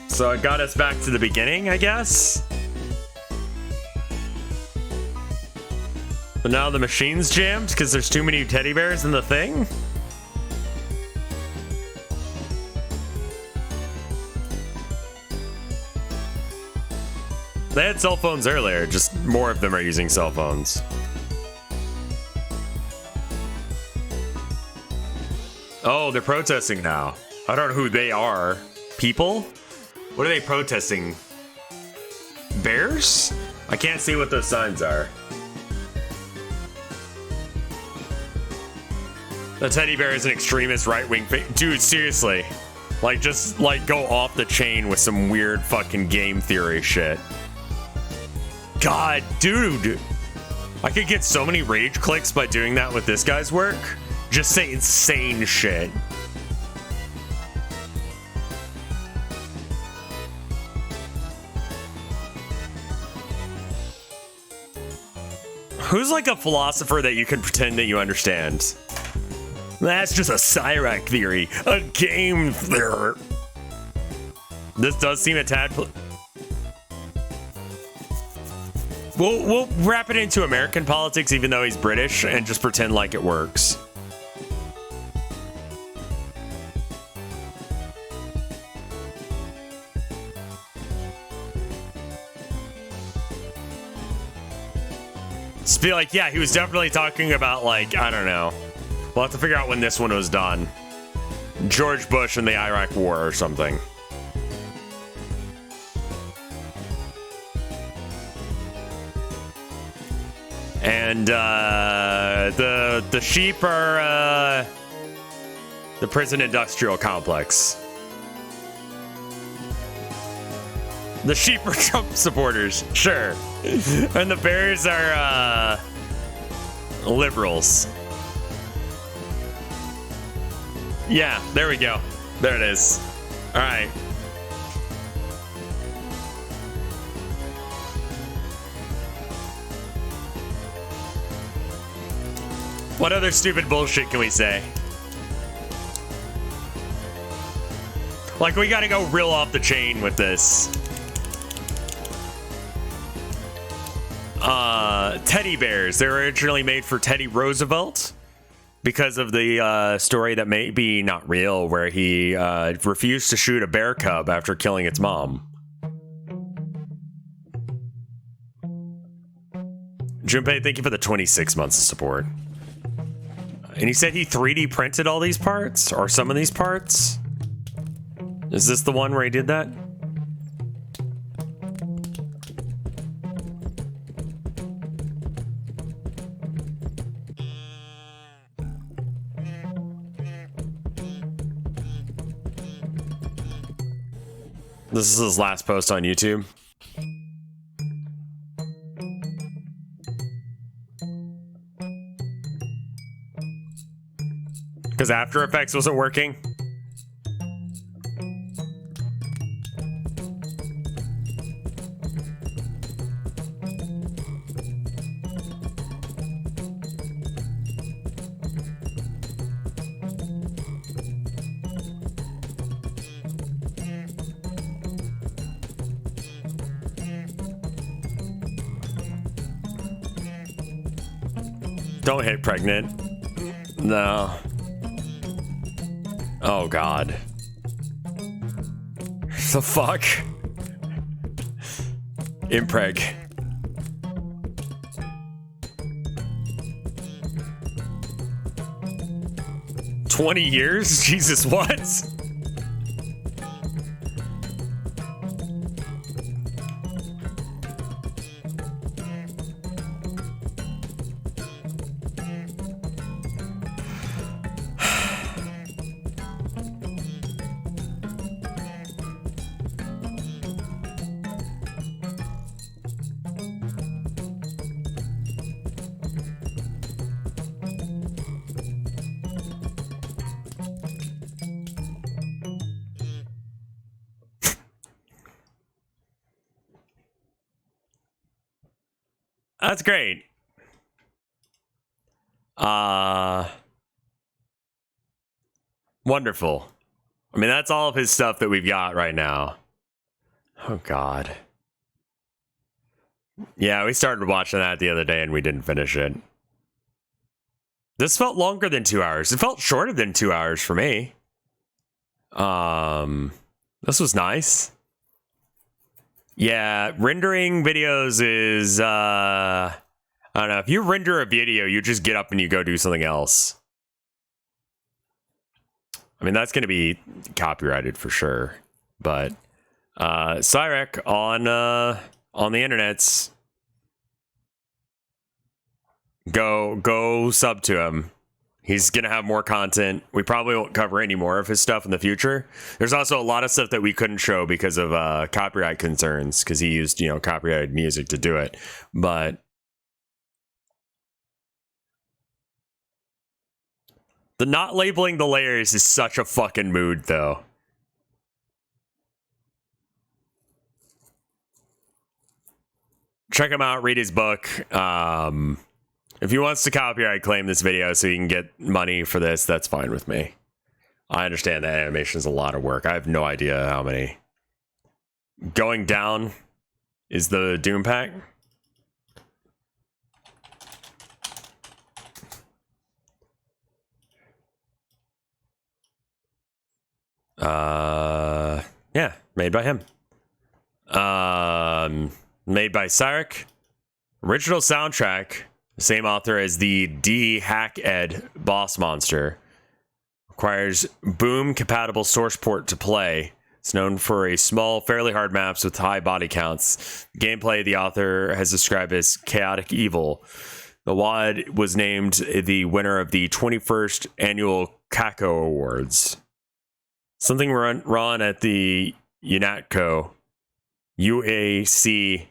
So it got us back to the beginning, I guess. But now the machine's jammed because there's too many teddy bears in the thing. They had cell phones earlier, just more of them are using cell phones. Oh, they're protesting now. I don't know who they are. People? What are they protesting? Bears? I can't see what those signs are. The teddy bear is an extremist right-wing dude, seriously. Like, just, like, go off the chain with some weird fucking game theory shit. God, dude. I could get so many rage clicks by doing that with this guy's work. Just say insane shit. Who's like a philosopher that you can pretend that you understand? That's just a Cyriak theory. A game theory. This does seem a tad... We'll wrap it into American politics even though he's British and just pretend like it works. Just be like, yeah, he was definitely talking about, like, I don't know. We'll have to figure out when this one was done. George Bush and the Iraq War or something. And the sheep are the prison industrial complex. The sheep are Trump supporters, sure. And the bears are liberals. Yeah, there we go. There it is. All right. What other stupid bullshit can we say? Like, we gotta go real off the chain with this. Teddy bears. They were originally made for Teddy Roosevelt because of the story that may be not real, where he refused to shoot a bear cub after killing its mom. Junpei, thank you for the 26 months of support. And he said he 3D printed all these parts, or some of these parts. Is this the one where he did that? This is his last post on YouTube. Because After Effects wasn't working. Don't hit pregnant. No. Oh, God. The fuck? Impreg. $20 years? Jesus, what? That's great. Wonderful. I mean, that's all of his stuff that we've got right now. Oh, God. Yeah, we started watching that the other day and we didn't finish it. This felt longer than 2 hours. It felt shorter than 2 hours for me. This was nice. Yeah, rendering videos is, I don't know. If you render a video, you just get up and you go do something else. I mean, that's going to be copyrighted for sure. But, Cyriak on the internets, go sub to him. He's going to have more content. We probably won't cover any more of his stuff in the future. There's also a lot of stuff that we couldn't show because of copyright concerns, because he used, copyrighted music to do it. But the not labeling the layers is such a fucking mood, though. Check him out, read his book. If he wants to copyright claim this video so he can get money for this, that's fine with me. I understand that animation is a lot of work. I have no idea how many. Going Down is the Doom pack. Yeah, made by him. Made by Cyriak. Original soundtrack. Same author as the D Hack Ed boss monster. Requires Boom compatible source port to play. It's known for a small, fairly hard maps with high body counts. Gameplay the author has described as chaotic evil. The WAD was named the winner of the 21st annual Kako Awards. Something run at the UNATCO. UAC.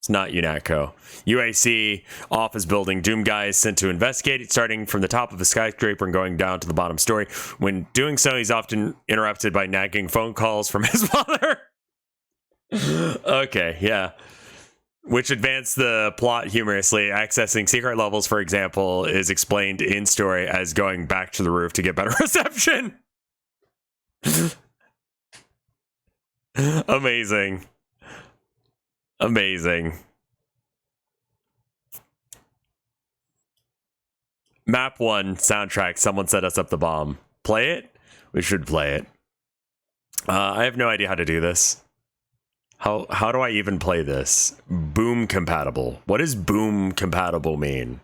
It's not UNATCO. UAC office building. Doom guy is sent to investigate it, starting from the top of a skyscraper and going down to the bottom story. When doing so, he's often interrupted by nagging phone calls from his mother. Okay, yeah. Which advance the plot humorously. Accessing secret levels, for example, is explained in story as going back to the roof to get better reception. Amazing. Amazing. Map 1 soundtrack. Someone set us up the bomb. Play it? We should play it. I have no idea how to do this. How do I even play this? Boom compatible. What does boom compatible mean?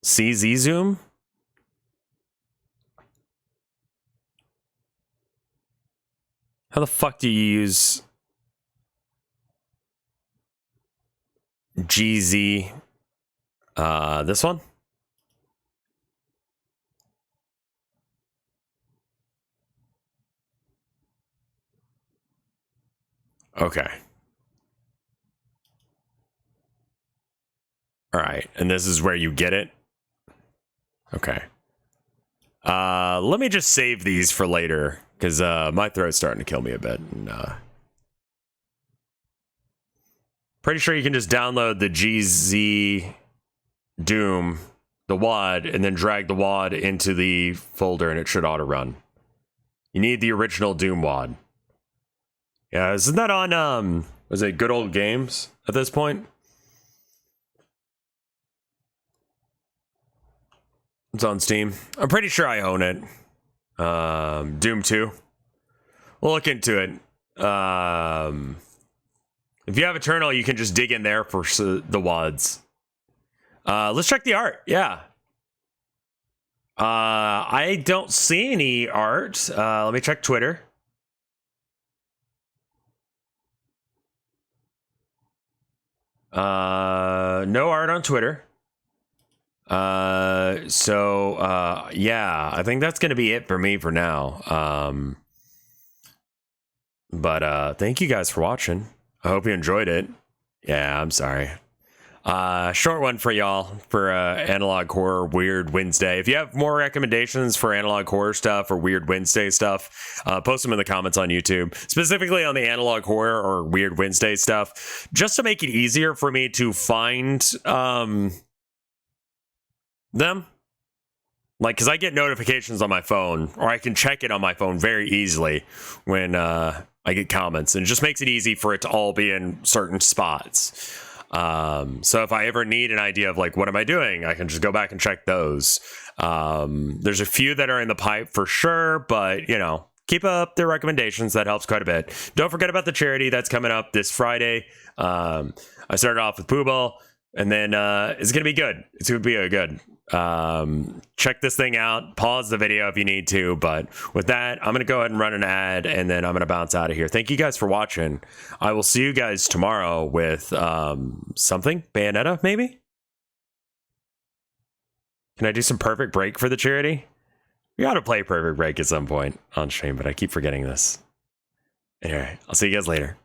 CZ zoom? How the fuck do you use GZ? This one? Okay. All right, and this is where you get it? Okay. Let me just save these for later, because my throat's starting to kill me a bit. And, pretty sure you can just download the GZ Doom, the WAD, and then drag the WAD into the folder, and it should auto-run. You need the original Doom WAD. Yeah, isn't that on, was it Good Old Games at this point? It's on Steam. I'm pretty sure I own it. Doom 2. We'll look into it. If you have Eternal, you can just dig in there for the WODs. Let's check the art. Yeah. I don't see any art. Let me check Twitter. No art on Twitter. Yeah, I think that's gonna be it for me for now. But thank you guys for watching. I hope you enjoyed it. Yeah, I'm sorry. Short one for y'all for Analog Horror Weird Wednesday. If you have more recommendations for Analog Horror stuff or Weird Wednesday stuff, post them in the comments on YouTube, specifically on the Analog Horror or Weird Wednesday stuff, just to make it easier for me to find them. Like, because I get notifications on my phone, or I can check it on my phone very easily when I get comments, and it just makes it easy for it to all be in certain spots. So if I ever need an idea of like, what am I doing? I can just go back and check those. There's a few that are in the pipe for sure, but you know, keep up their recommendations. That helps quite a bit. Don't forget about the charity that's coming up this Friday. I started off with Pooh, and then it's going to be good. It's going to be good. Check this thing out. Pause the video if you need to, but with that, I'm gonna go ahead and run an ad, and then I'm gonna bounce out of here. Thank you guys for watching. I will see you guys tomorrow with something. Bayonetta, maybe? Can I do some Perfect Break for the charity? We gotta play Perfect Break at some point on stream, but I keep forgetting this. Anyway, I'll see you guys later.